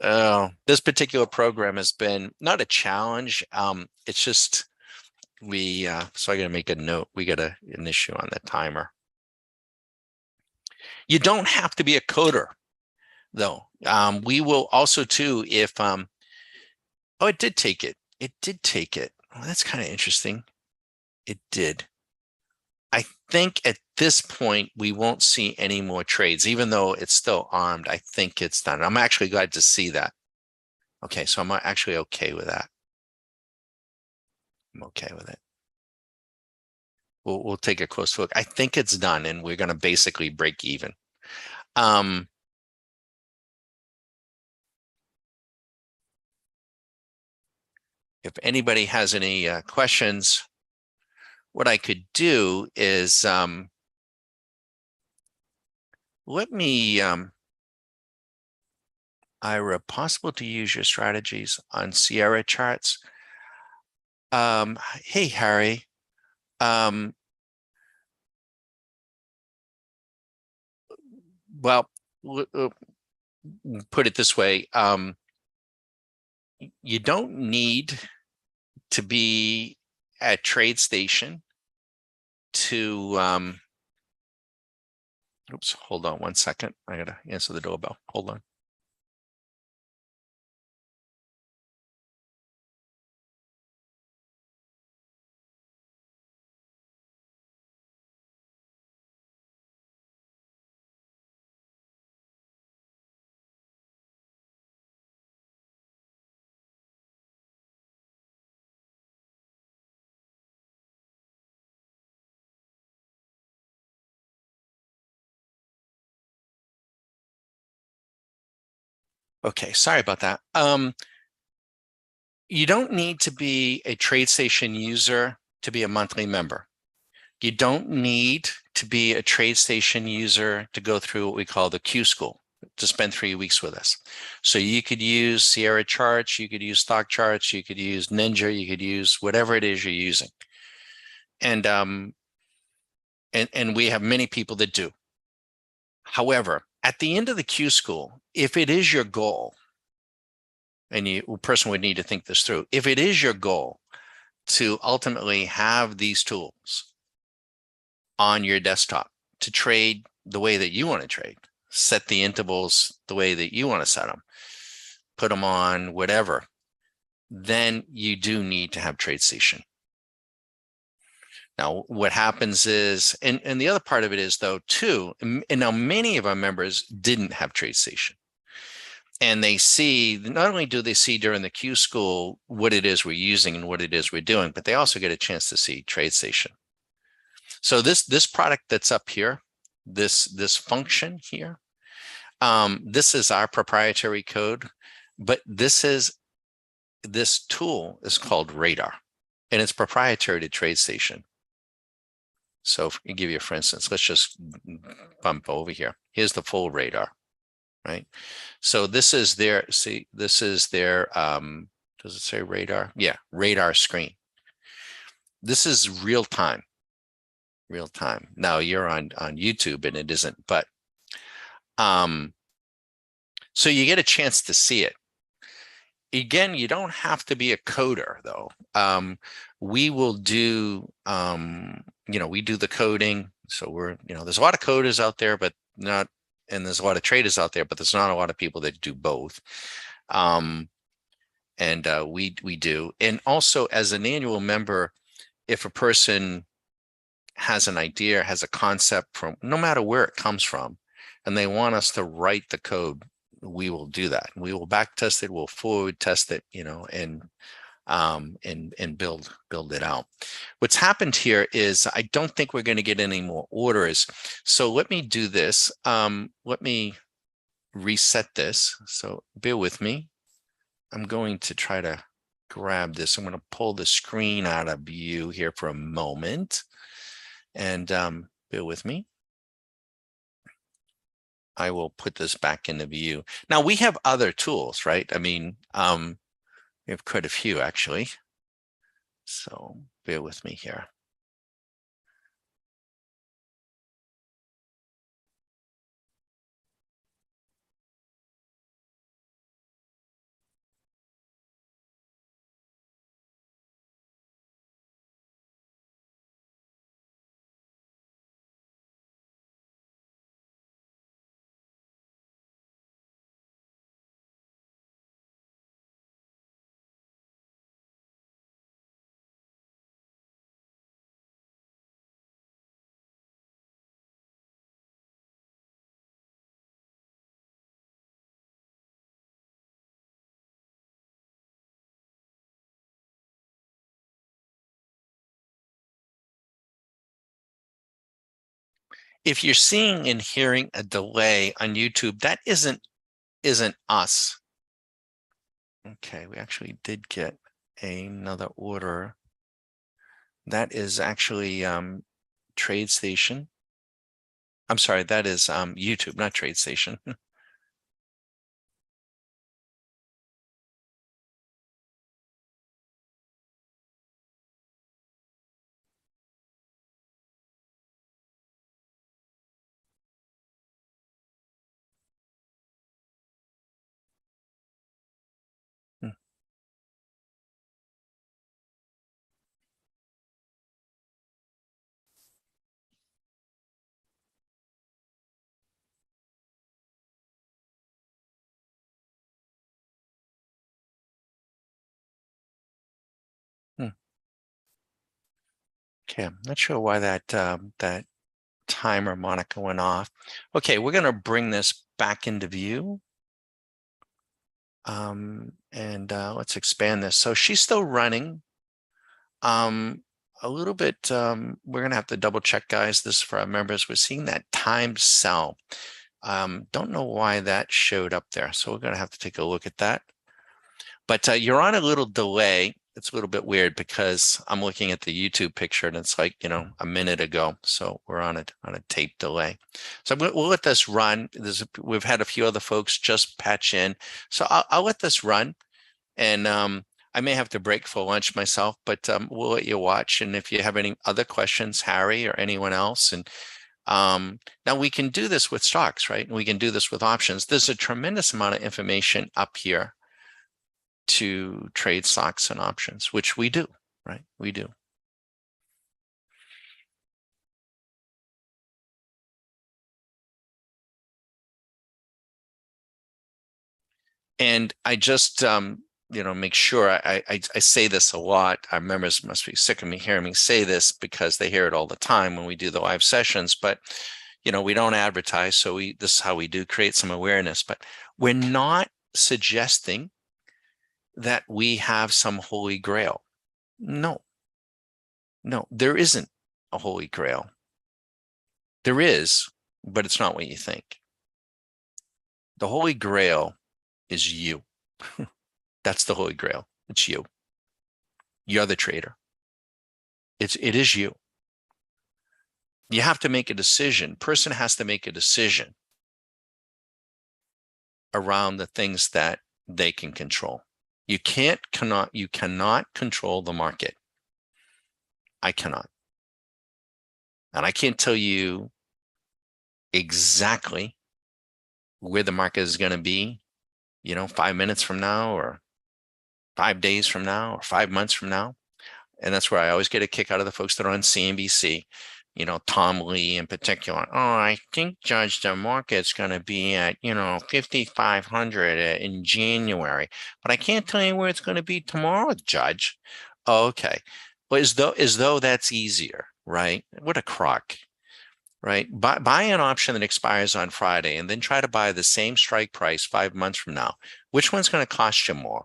Oh, this particular program has been not a challenge. It's just so I got to make a note. We got an issue on the timer. You don't have to be a coder, though. We will also too, if oh, it did take it. It did take it. Well, that's kind of interesting. It did. I think at this point we won't see any more trades, even though it's still armed. I think it's done. I'm actually glad to see that. Okay, so I'm actually okay with that. I'm okay with it. We'll take a close look. I think it's done, and we're going to basically break even. If anybody has any questions, what I could do is let me, Ira, possible to use your strategies on Sierra charts. Hey, Harry. Well, put it this way. You don't need to be at TradeStation to, oops, hold on one second. I gotta answer the doorbell. Hold on. Okay, sorry about that. You don't need to be a TradeStation user to be a monthly member. You don't need to be a TradeStation user to go through what we call the Q School, to spend 3 weeks with us. So you could use Sierra charts, you could use stock charts, you could use Ninja, you could use whatever it is you're using. And we have many people that do. However, at the end of the Q School, if it is your goal, and a person would need to think this through, if it is your goal to ultimately have these tools on your desktop to trade the way that you want to trade, set the intervals the way that you want to set them, put them on whatever, then you do need to have TradeStation. Now, what happens is, and the other part of it is though, too, and now many of our members didn't have TradeStation. And they see, not only do they see during the Q School what it is we're using and what it is we're doing, but they also get a chance to see TradeStation. So this product that's up here, this function here, this is our proprietary code, but this tool is called Radar, and it's proprietary to TradeStation. So if I give you, for instance, let's just bump over here. Here's the full Radar, right? So this is their, see, this is their, does it say Radar? Yeah, Radar screen. This is real time. Now you're on YouTube and it isn't, but so you get a chance to see it. Again, you don't have to be a coder though. We will do, we do the coding. So there's a lot of coders out there, but not, and there's a lot of traders out there, but there's not a lot of people that do both. We do. And also as an annual member, if a person has an idea, has a concept from no matter where it comes from, and they want us to write the code, we will do that. We will back test it, we'll forward test it, and build it out. What's happened here is I don't think we're going to get any more orders. So let me do this. Let me reset this. So bear with me. I'm going to try to grab this. I'm going to pull the screen out of view here for a moment. And bear with me. I will put this back into view. Now we have other tools, right? I mean, we have quite a few actually. So bear with me here. If you're seeing and hearing a delay on YouTube, that isn't us. Okay, we actually did get another order. That is actually TradeStation. I'm sorry, that is YouTube, not TradeStation. Okay, I'm not sure why that that timer Monica went off. Okay, we're going to bring this back into view. Let's expand this. So she's still running. A little bit, we're going to have to double check, guys. This is for our members. We're seeing that timed sell. Don't know why that showed up there. So we're going to have to take a look at that. But you're on a little delay. It's a little bit weird because I'm looking at the YouTube picture and it's like, a minute ago. So we're on a tape delay. So we'll let this run. We've had a few other folks just patch in. So I'll let this run. And I may have to break for lunch myself, but we'll let you watch. And if you have any other questions, Harry or anyone else, and now we can do this with stocks, right? We can do this with options. There's a tremendous amount of information up here to trade stocks and options, which we do, right? We do. And I just, make sure I say this a lot. Our members must be sick of me hearing me say this because they hear it all the time when we do the live sessions. But we don't advertise, so this is how we do create some awareness. But we're not suggesting that we have some holy grail. No, there isn't a holy grail. There is, but it's not what you think. The holy grail is you. That's the holy grail. It's you. You're the trader. It is you. You have to make a decision. Person has to make a decision around the things that they can control. You cannot control the market. I cannot. And I can't tell you exactly where the market is going to be, 5 minutes from now or 5 days from now or 5 months from now. And that's where I always get a kick out of the folks that are on CNBC, Tom Lee in particular. Oh, I think, Judge, the market's going to be at, 5,500 in January, but I can't tell you where it's going to be tomorrow, Judge. Oh, okay. Well, as though that's easier, right? What a crock, right? Buy an option that expires on Friday and then try to buy the same strike price 5 months from now. Which one's going to cost you more?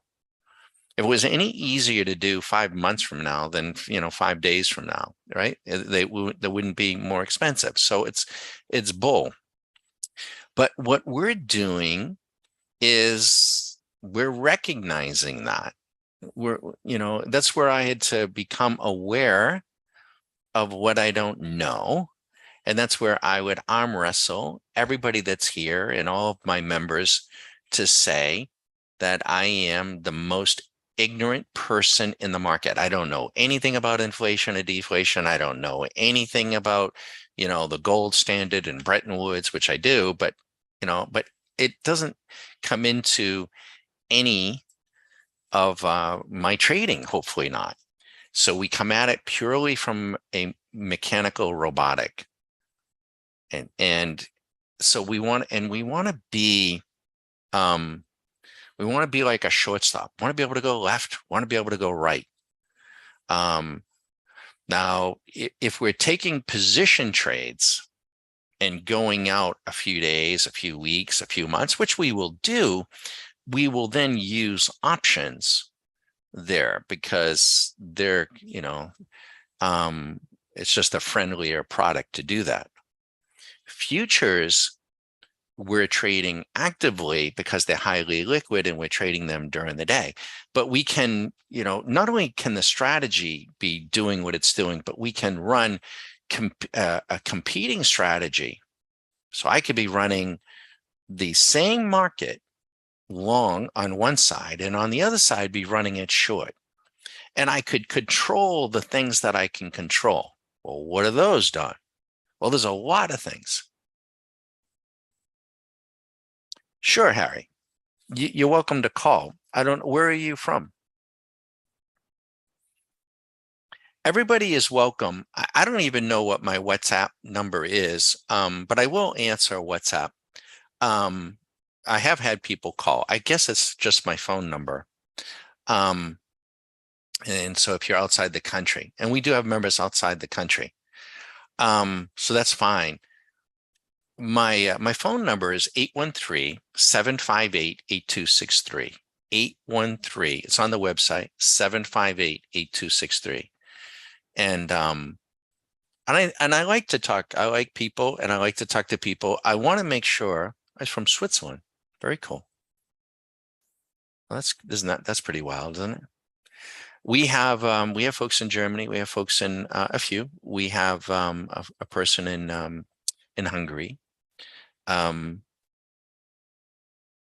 If it was any easier to do 5 months from now than 5 days from now, right? They wouldn't be more expensive. So it's bull. But what we're doing is we're recognizing that that's where I had to become aware of what I don't know. And that's where I would arm wrestle everybody that's here and all of my members to say that I am the most ignorant person in the market. I don't know anything about inflation or deflation. I don't know anything about, the gold standard and Bretton Woods, which I do, but it doesn't come into any of my trading, hopefully not. So we come at it purely from a mechanical robotic. And so we want to be like a shortstop. Want to be able to go left, want to be able to go right. Now, if we're taking position trades and going out a few days, a few weeks, a few months, which we will do, we will then use options there because they're, it's just a friendlier product to do that. Futures, we're trading actively because they're highly liquid and we're trading them during the day. But we can, not only can the strategy be doing what it's doing, but we can run a competing strategy. So I could be running the same market long on one side and on the other side be running it short. And I could control the things that I can control. Well, what are those, Don? Well, there's a lot of things. Sure, Harry. You're welcome to call. Where are you from? Everybody is welcome. I don't even know what my WhatsApp number is, but I will answer WhatsApp. I have had people call. I guess it's just my phone number. And so if you're outside the country, and we do have members outside the country, so that's fine. My phone number is 813-758-8263. 813. It's on the website, 758-8263. And I like to talk. I like people and I like to talk to people. I want to make sure. I'm from Switzerland. Very cool. That's pretty wild, isn't it? We have folks in Germany. We have folks in a few. We have a person in Hungary. Um,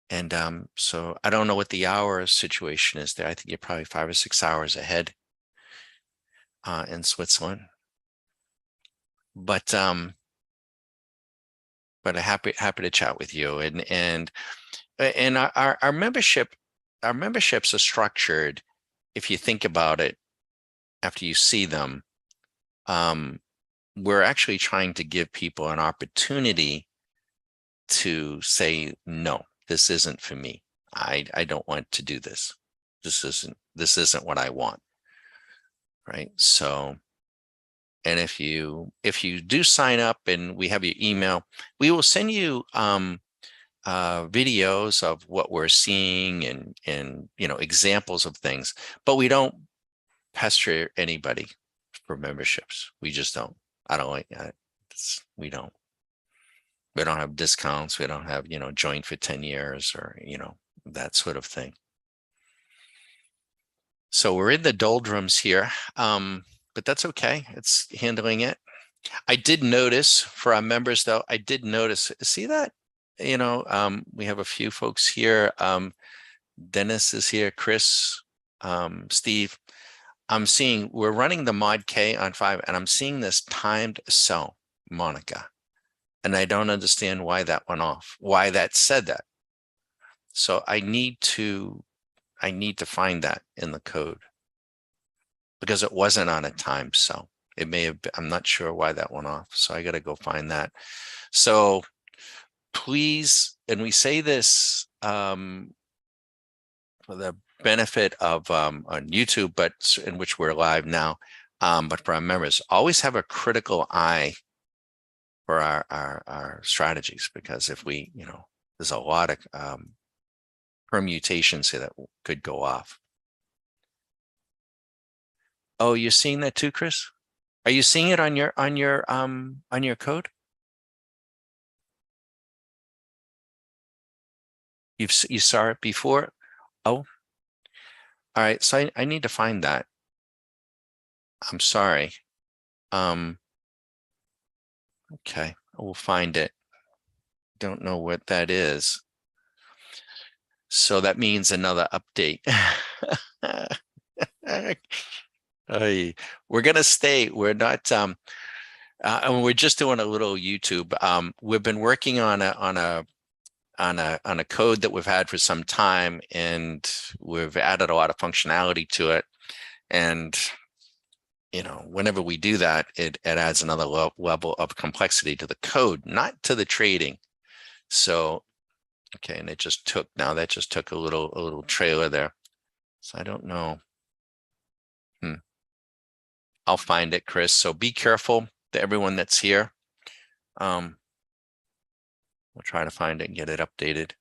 and so I don't know what the hour situation is there. I think you're probably 5 or 6 hours ahead in Switzerland. But happy to chat with you. And our memberships are structured, if you think about it, after you see them, we're actually trying to give people an opportunity to say, no, this isn't for me. I don't want to do this. This isn't what I want. Right. So, and if you do sign up and we have your email, we will send you videos of what we're seeing and examples of things, but we don't pester anybody for memberships. We just don't. I don't like that. We don't. We don't have discounts. We don't have, join for 10 years or, that sort of thing. So we're in the doldrums here, but that's okay. It's handling it. I did notice for our members, though, see that, we have a few folks here. Dennis is here, Chris, Steve. I'm seeing we're running the mod K on 5, and I'm seeing this timed cell, Monica. And I don't understand why that went off, why that said that. So I need to find that in the code because it wasn't on a time cell. It may have been, I'm not sure why that went off. So I got to go find that. So please, and we say this for the benefit of on YouTube, but in which we're live now, but for our members, always have a critical eye for our strategies, because if we, there's a lot of permutations here that could go off. Oh, you're seeing that too, Chris? Are you seeing it on your code? You saw it before? Oh, all right. So I need to find that. I'm sorry. Okay, we'll find it. Don't know what that is. So that means another update. We're gonna stay. We're not. And we're just doing a little YouTube. We've been working on a code that we've had for some time, and we've added a lot of functionality to it. And whenever we do that, it adds another level of complexity to the code, not to the trading. So, okay, and that just took a little trailer there. So I don't know. I'll find it, Chris. So be careful to everyone that's here. We'll try to find it and get it updated.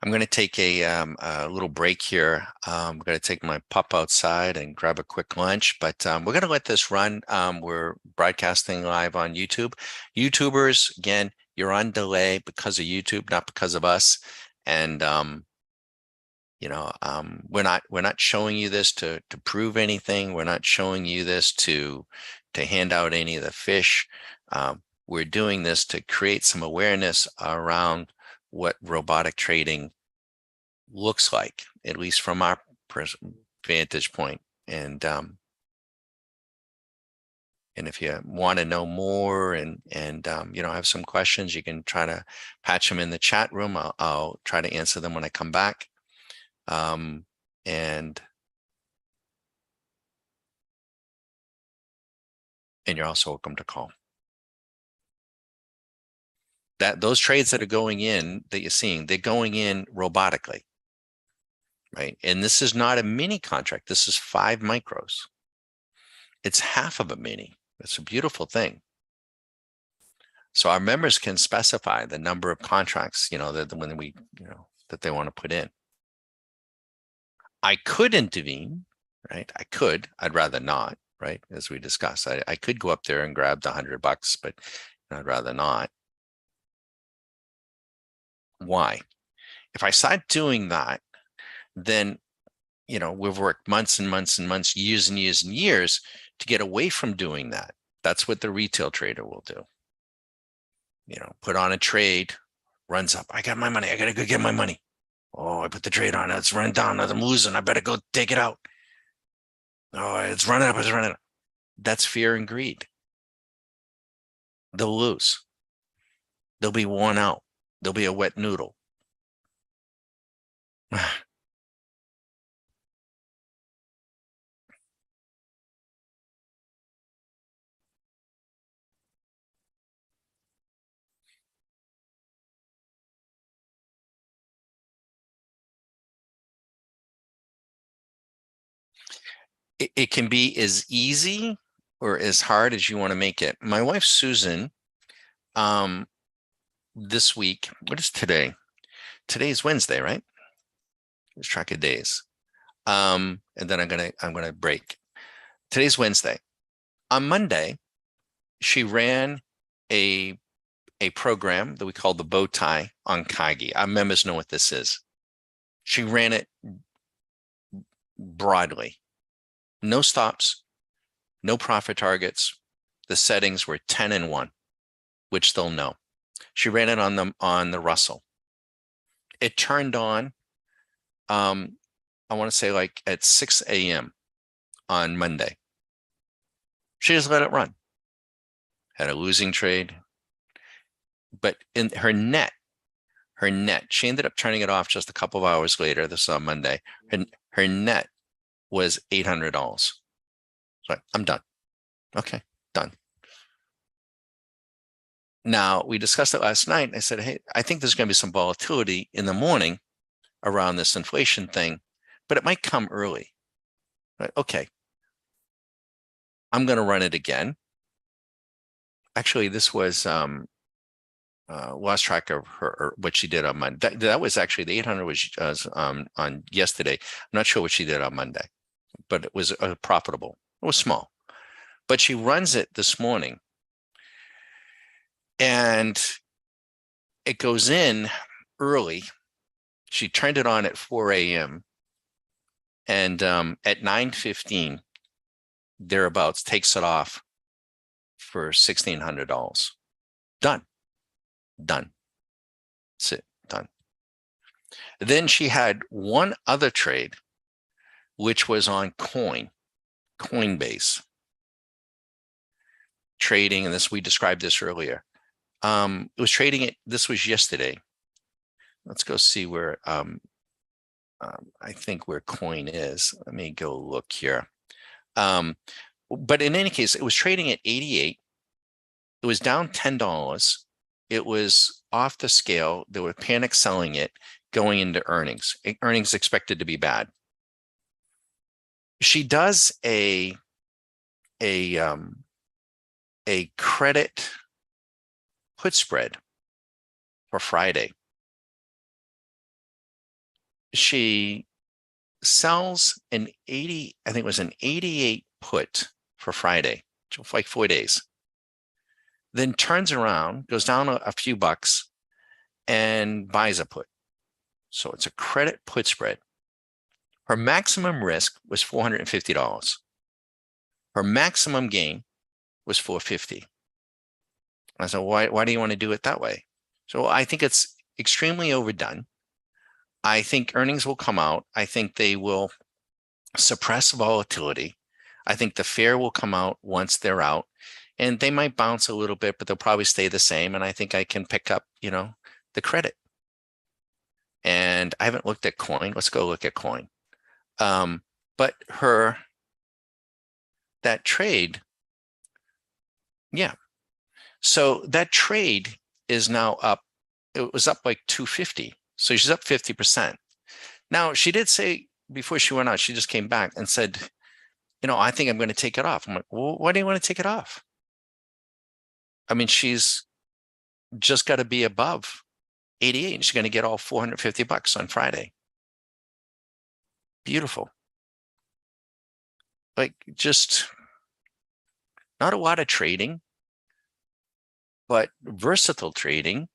I'm going to take a little break here. I'm going to take my pup outside and grab a quick lunch, but we're going to let this run. We're broadcasting live on YouTube. YouTubers, again, you're on delay because of YouTube, not because of us. And we're not showing you this to prove anything. We're not showing you this to hand out any of the fish. We're doing this to create some awareness around what robotic trading looks like, at least from our vantage point. And if you want to know more and have some questions, you can try to patch them in the chat room. I'll try to answer them when I come back. And you're also welcome to call. Those trades that are going in that you're seeing, they're going in robotically. right? And this is not a mini contract. This is 5 micros. It's half of a mini. It's a beautiful thing. So our members can specify the number of contracts, that when we, that they want to put in. I could intervene, right? I'd rather not, right? As we discussed, I could go up there and grab the $100, but I'd rather not. Why? If I start doing that, then, we've worked months and months and months, years and years and years to get away from doing that. That's what the retail trader will do. Put on a trade, runs up. I got my money. I got to go get my money. Oh, I put the trade on. It's running down. I'm losing. I better go take it out. Oh, it's running up. It's running up. That's fear and greed. They'll lose. They'll be worn out. They'll be a wet noodle. It can be as easy or as hard as you want to make it. My wife, Susan, this week, what is today? Today's Wednesday, right? Let's track of days. And then I'm gonna break. Today's Wednesday. On Monday, she ran a program that we call the bow tie on Kagi. Our members know what this is. She ran it broadly. No stops, no profit targets. The settings were 10 and 1, which they'll know. She ran it on the Russell. It turned on, I want to say like at 6 a.m. on Monday. She just let it run. Had a losing trade. But in her net, she ended up turning it off just a couple of hours later. This is on Monday. Her net was $800. So I'm done. Okay, done. Now, we discussed it last night. I said, hey, I think there's going to be some volatility in the morning around this inflation thing, but it might come early. Right? Okay. I'm going to run it again. Actually, this was lost track of her what she did on Monday. That was actually the 800 was on yesterday. I'm not sure what she did on Monday, but it was profitable. It was small, but she runs it this morning, and it goes in early. She turned it on at 4 a.m. and at 9:15 thereabouts takes it off for $1,600. Done. That's it. Done. Then she had one other trade, which was on Coinbase trading, and we described this earlier. It was trading it. This was yesterday. Let's go see where I think where Coin is. Let me go look here. But in any case, it was trading at 88. It was down $10. It was off the scale. They were panic selling it going into earnings. Earnings expected to be bad. She does a credit put spread for Friday. She sells an 80, I think it was an 88 put for Friday, like 4 days. Then turns around, goes down a few bucks, and buys a put. So it's a credit put spread. Her maximum risk was $450. Her maximum gain was $450. I said, why do you want to do it that way? So I think it's extremely overdone. I think earnings will come out. I think they will suppress volatility. I think the fear will come out once they're out, and they might bounce a little bit, but they'll probably stay the same. And I think I can pick up, the credit. And I haven't looked at Coin. Let's go look at Coin. But that trade, yeah. So that trade is now up. It was up like 250. So she's up 50%. Now, she did say before she went out, she just came back and said, I think I'm going to take it off. I'm like, well, why do you want to take it off? I mean, she's just got to be above 88 and she's going to get all $450 on Friday. Beautiful. Like, just not a lot of trading, but versatile trading,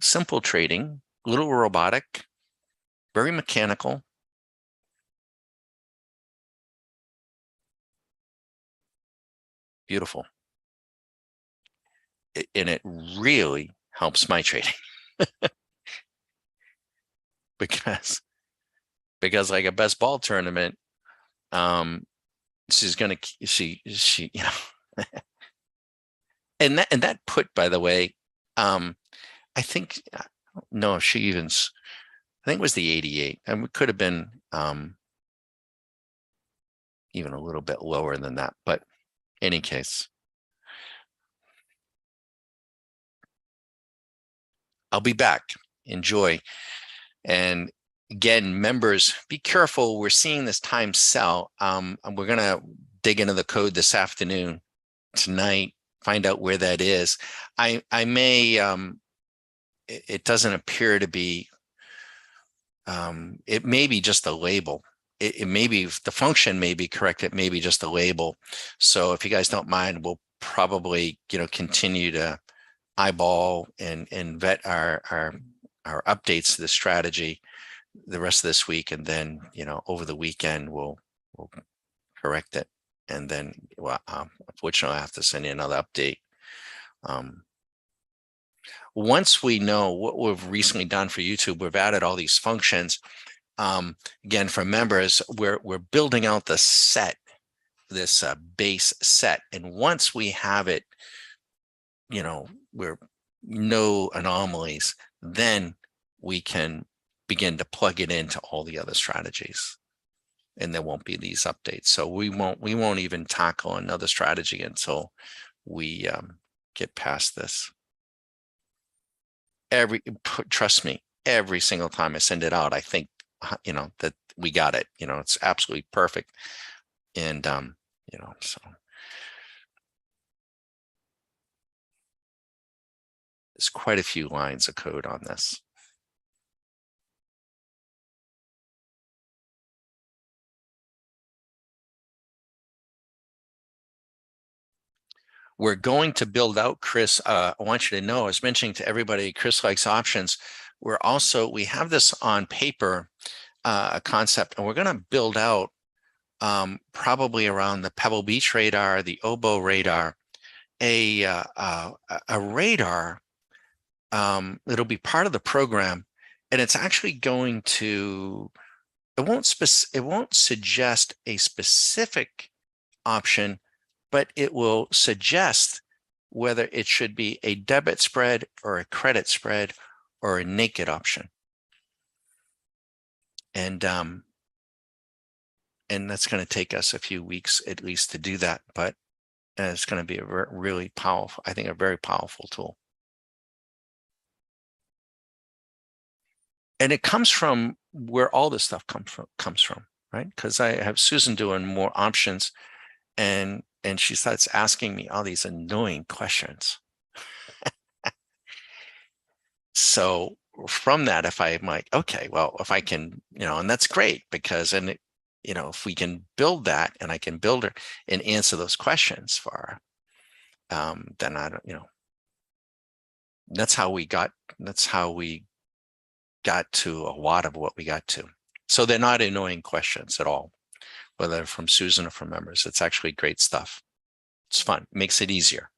simple trading, little robotic, very mechanical. Beautiful. And it really helps my trading because like a best ball tournament, um, she's gonna she and that put, by the way, I think, no, she even, I think it was the 88, and it could have been even a little bit lower than that, but any case, I'll be back. Enjoy. And again, members, be careful. We're seeing this time sell. And we're gonna dig into the code this afternoon, tonight, find out where that is. I may it doesn't appear to be, it may be just a label. It may be, the function may be correct. It may be just a label. So if you guys don't mind, we'll probably, continue to eyeball and vet our updates to the strategy the rest of this week, and then over the weekend we'll correct it, and then, well, unfortunately I have to send you another update. Once we know what we've recently done for YouTube, we've added all these functions. Again, for members, we're building out the set, this base set, and once we have it, we're no anomalies, then we can begin to plug it into all the other strategies, and there won't be these updates. So we won't even tackle another strategy until we get past this. Trust me, every single time I send it out, I think that we got it. It's absolutely perfect, and so there's quite a few lines of code on this. We're going to build out, Chris. I want you to know, I was mentioning to everybody, Chris likes options. We have this on paper, a concept, and we're going to build out, probably around the Pebble Beach radar, the Oboe radar, a radar. It'll be part of the program, and it's actually going to, it won't suggest a specific option, but it will suggest whether it should be a debit spread or a credit spread or a naked option. And that's going to take us a few weeks at least to do that, but it's going to be a really powerful, I think, a very powerful tool. And it comes from where all this stuff comes from, right? Because I have Susan doing more options, and she starts asking me all these annoying questions. So from that, if I'm like, okay, well, if I can, and that's great, because, if we can build that, and I can build her and answer those questions for her, then I don't, that's how we got to a lot of what we got to. So they're not annoying questions at all, whether from Susan or from members. It's actually great stuff. It's fun, makes it easier.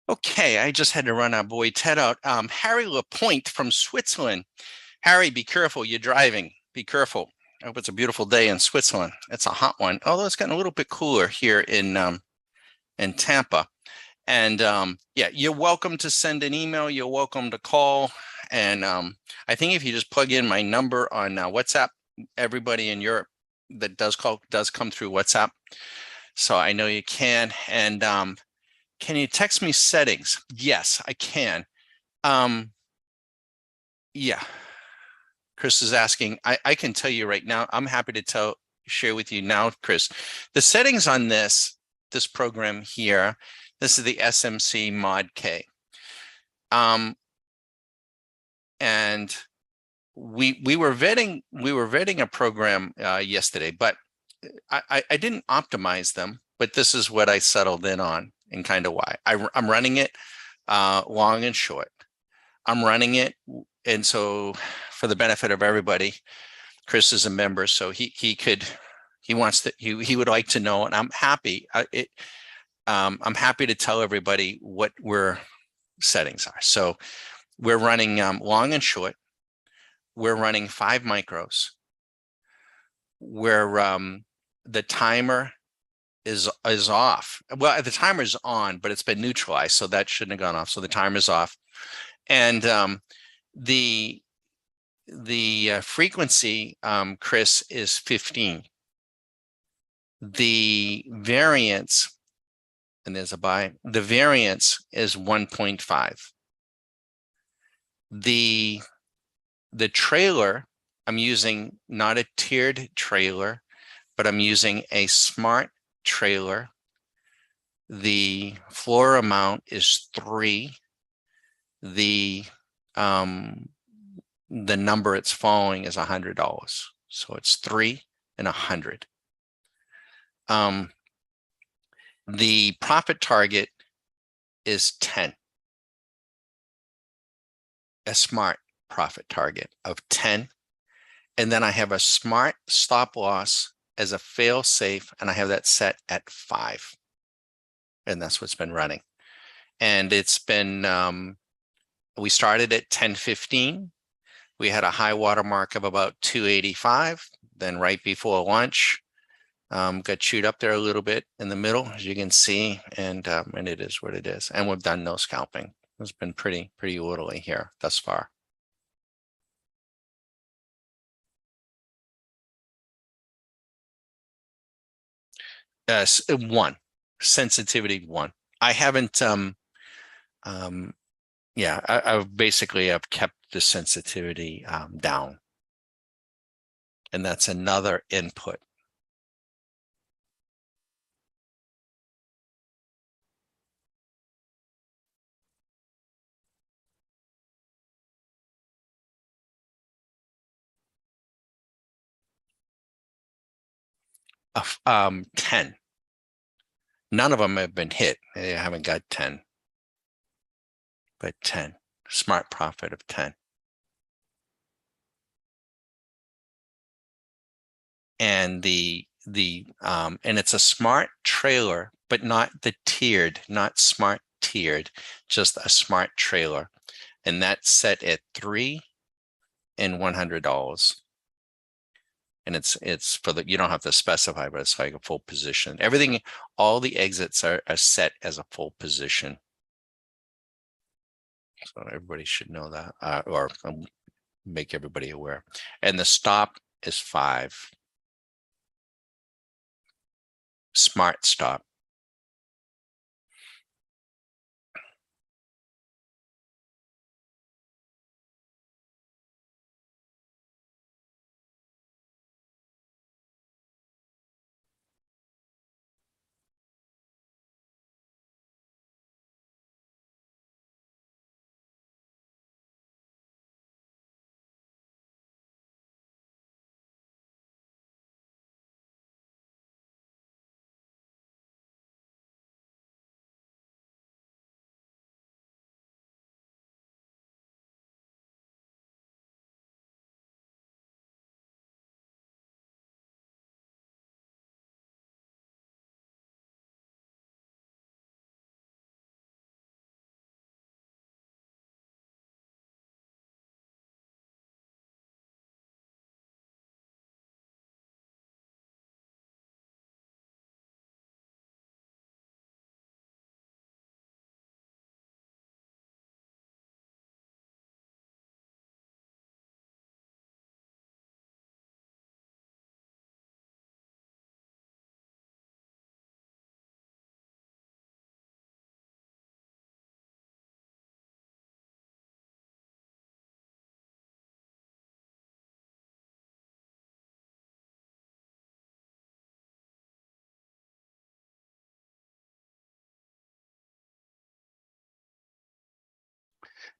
Okay, I just had to run our boy Ted out. Harry Lapointe from Switzerland. Harry, be careful. You're driving. Be careful. I hope it's a beautiful day in Switzerland. It's a hot one, although it's gotten a little bit cooler here in Tampa. And yeah, you're welcome to send an email. You're welcome to call. And I think if you just plug in my number on WhatsApp, everybody in Europe that does call does come through WhatsApp. So I know you can. And can you text me settings? Yes, I can. Yeah, Chris is asking. I can tell you right now. I'm happy to share with you now, Chris. The settings on this program here. This is the SMC Mod K. And we were vetting a program yesterday, but I didn't optimize them. But this is what I settled in on and kind of why I'm running it long and short. I'm running it, and so for the benefit of everybody, Chris is a member, so he wants to he would like to know, and I'm happy. I'm happy to tell everybody what we're settings are. So we're running long and short. We're running 5 micros. Where the timer is off. Well, the timer is on, but it's been neutralized, so that shouldn't have gone off. So the timer is off, and the frequency, Chris, is 15. The variance, and there's a buy. The variance is 1.5. The trailer, I'm using not a tiered trailer, but I'm using a smart trailer. The floor amount is 3. The number it's following is $100. So it's 3 and 100. The profit target is 10. A smart profit target of 10. And then I have a smart stop loss as a fail safe, and I have that set at 5. And that's what's been running. And it's been, we started at 10.15. We had a high water mark of about 285. Then right before lunch, got chewed up there a little bit in the middle, as you can see, and it is what it is. And we've done no scalping. It's been pretty orderly here thus far. One, sensitivity 1. I haven't yeah, I've basically I've kept the sensitivity down, and that's another input. Of 10. None of them have been hit. They haven't got 10, but 10. Smart profit of 10. And and it's a smart trailer, but not the tiered, not smart tiered, just a smart trailer. And that's set at 3 and $100. And it's for you don't have to specify, but it's like a full position. Everything, all the exits are set as a full position. So everybody should know that, or make everybody aware. And the stop is 5. Smart stop.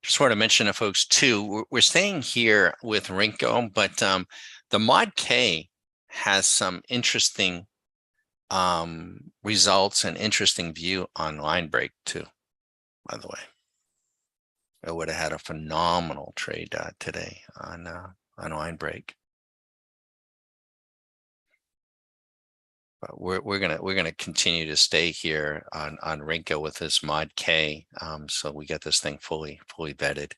Just want to mention to folks too, we're staying here with Rinko, but the Mod K has some interesting results and interesting view on line break too, by the way. I would have had a phenomenal trade today on line break. But we're gonna continue to stay here on Rinko with this Mod K, so we get this thing fully vetted.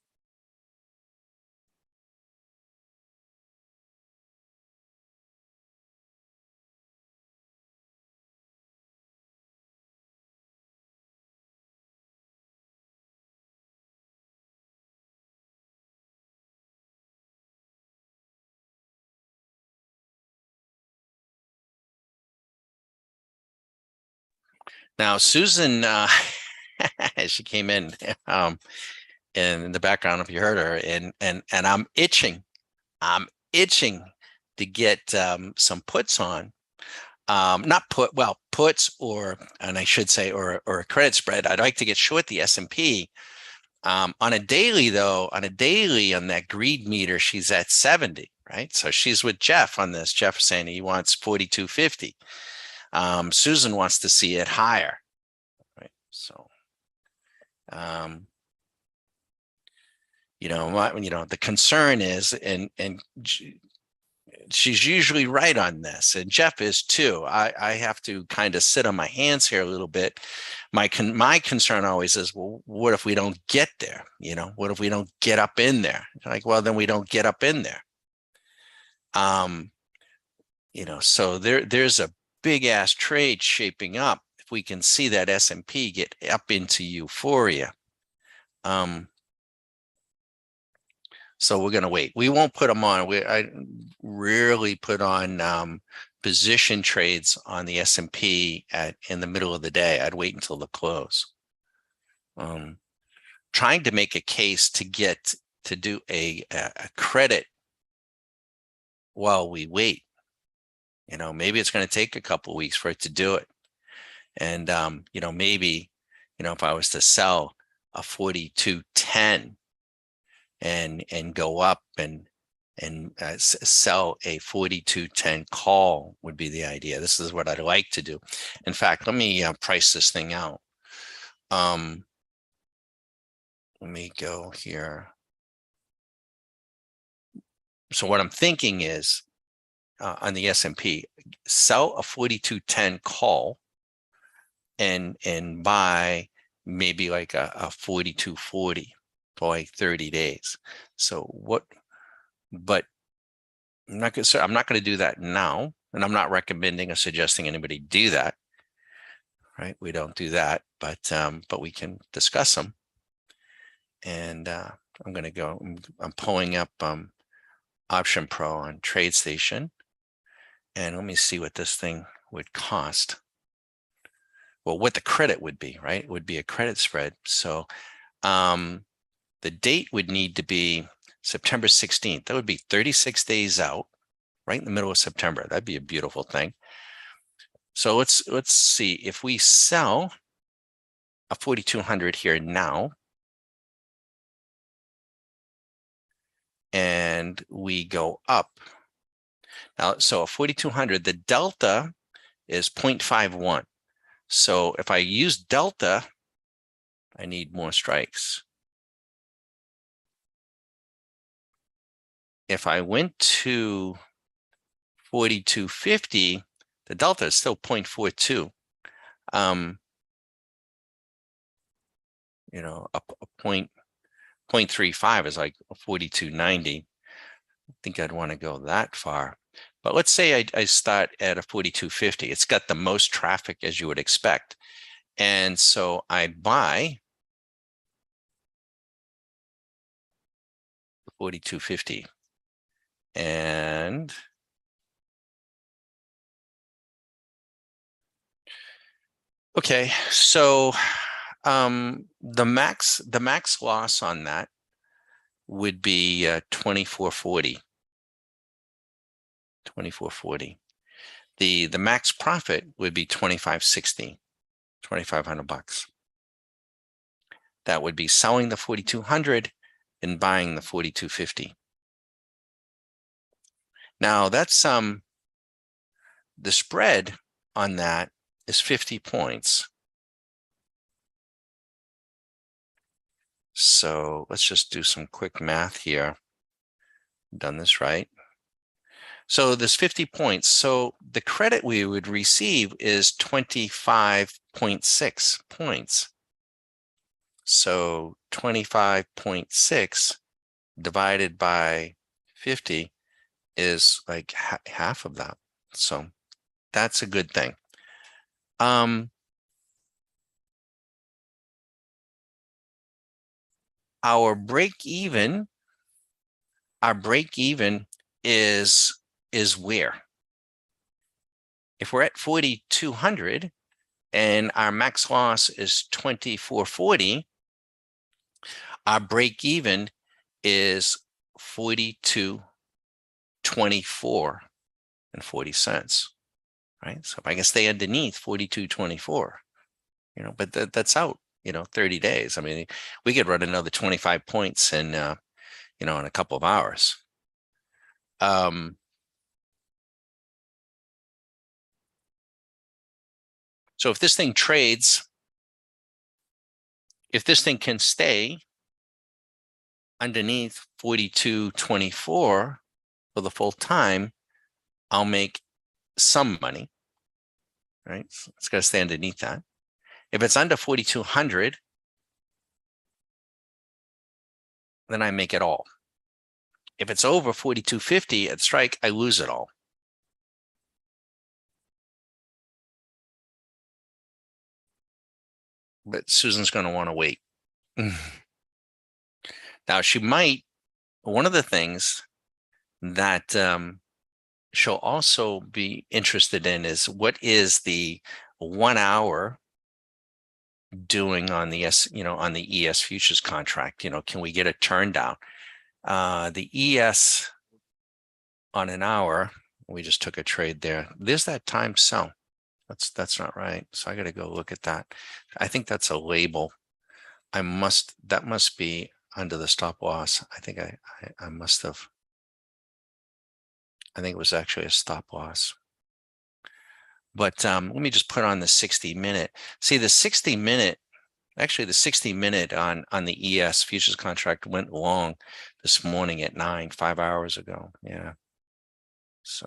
Now, Susan, she came in the background, if you heard her, and I'm itching to get some puts on, not puts, and I should say, or a credit spread. I'd like to get short the S&P. On a daily, though, on that greed meter, she's at 70, right? So she's with Jeff on this. Jeff saying he wants 42.50. Susan wants to see it higher, right? So, the concern is, and she's usually right on this, and Jeff is too. I have to kind of sit on my hands here a little bit. My concern always is, well, what if we don't get there? What if we don't get up in there? Like, well, then we don't get up in there. So there's a big ass trade shaping up if we can see that S&P get up into euphoria. So we're going to wait. We won't put them on. I rarely put on position trades on the S&P in the middle of the day. I'd wait until the close. Trying to make a case to do a credit while we wait. Maybe it's going to take a couple of weeks for it to do it. And, maybe, if I was to sell a 42.10 and go up and sell a 42.10 call would be the idea. This is what I'd like to do. In fact, let me price this thing out. Let me go here. So what I'm thinking is, on the S&P, sell a 42.10 call and buy maybe like a 42.40 for like 30 days. But I'm not going to do that now, and I'm not recommending or suggesting anybody do that. Right? We don't do that, but we can discuss them. And I'm going to go. I'm pulling up Option Pro on TradeStation, and let me see what this thing would cost. Well, what the credit would be, right? It would be a credit spread. So the date would need to be September 16th. That would be 36 days out, right in the middle of September. That'd be a beautiful thing. So let's see if we sell a 4,200 here now, and we go up. Now, so a 4,200, the delta is 0.51. So if I use delta, I need more strikes. If I went to 42.50, the delta is still 0.42. A 0.35 is like 42.90. I think I'd want to go that far. But let's say I start at a 42.50. It's got the most traffic, as you would expect. And so I buy 42.50. And okay, so the max loss on that would be 24.40. 24.40. The max profit would be 25.60, $2,500. that would be selling the 4,200 and buying the 4,250. Now that's the spread on that is 50 points. So let's just do some quick math here. Done this right. So there's 50 points. So the credit we would receive is 25.6 points. So 25.6 divided by 50 is like half of that. So that's a good thing. Our break even is where? If we're at 4,200 and our max loss is 2,440, our break even is 42.24 and 40 cents, right? So if I can stay underneath 42.24, but that's out, 30 days. I mean, we could run another 25 points in, in a couple of hours. So if this thing trades, if this thing can stay underneath 42.24 for the full time, I'll make some money, right? So it's got to stay underneath that. If it's under 4,200, then I make it all. If it's over 4,250 at strike, I lose it all. But Susan's going to want to wait. Now, she might, one of the things that she'll also be interested in is what is the 1 hour doing on the on the ES futures contract. Can we get a turn down? The ES on an hour, we just took a trade there. There's that time sell. That's not right. So I got to go look at that. I think that's a label. That must be under the stop loss. I think I must have. I think it was actually a stop loss. But let me just put on the 60-minute. See, the 60-minute, actually the 60-minute on the ES futures contract went long this morning at 9, 5 hours ago. Yeah. So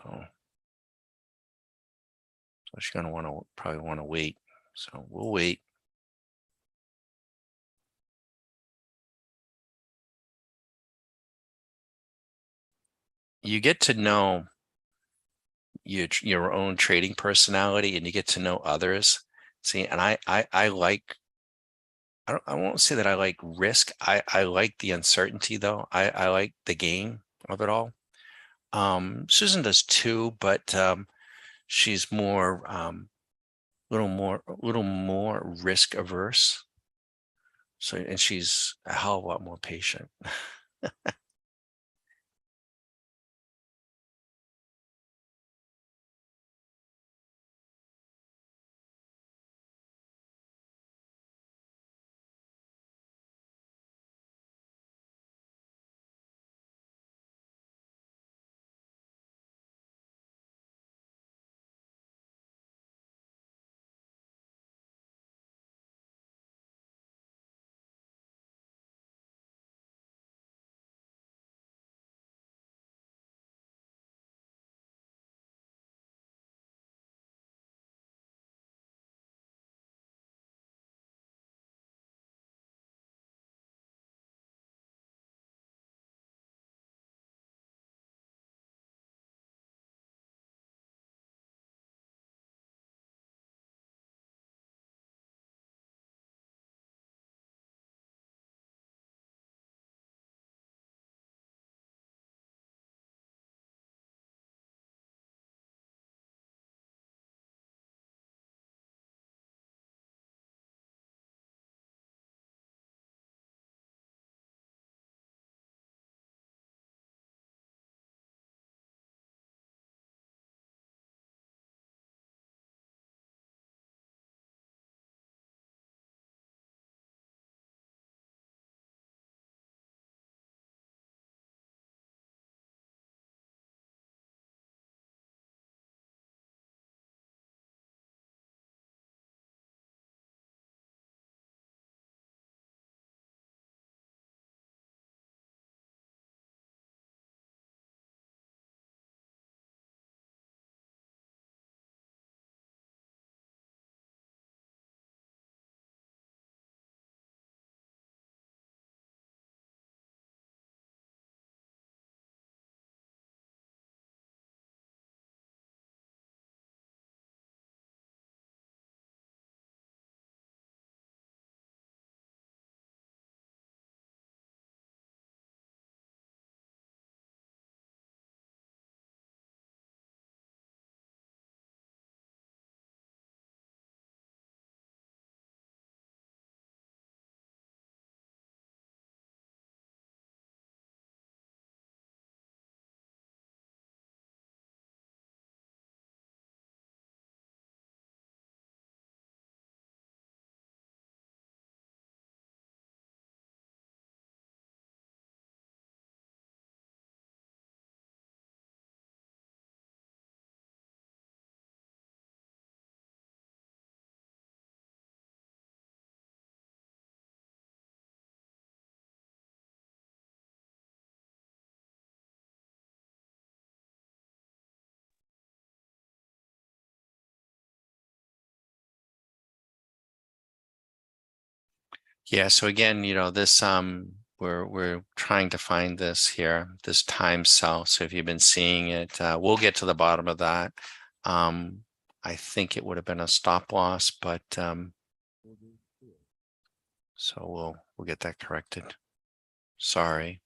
she's going to probably want to wait. So we'll wait. You get to know your own trading personality, and you get to know others. See, and I like, I won't say that I like risk. I like the uncertainty though. I like the game of it all. Susan does too, but she's more, little more risk averse. So, and she's a hell of a lot more patient. Yeah, so again, this we're trying to find this here, this time cell. So if you've been seeing it, we'll get to the bottom of that. I think it would have been a stop loss, but so we'll get that corrected. Sorry.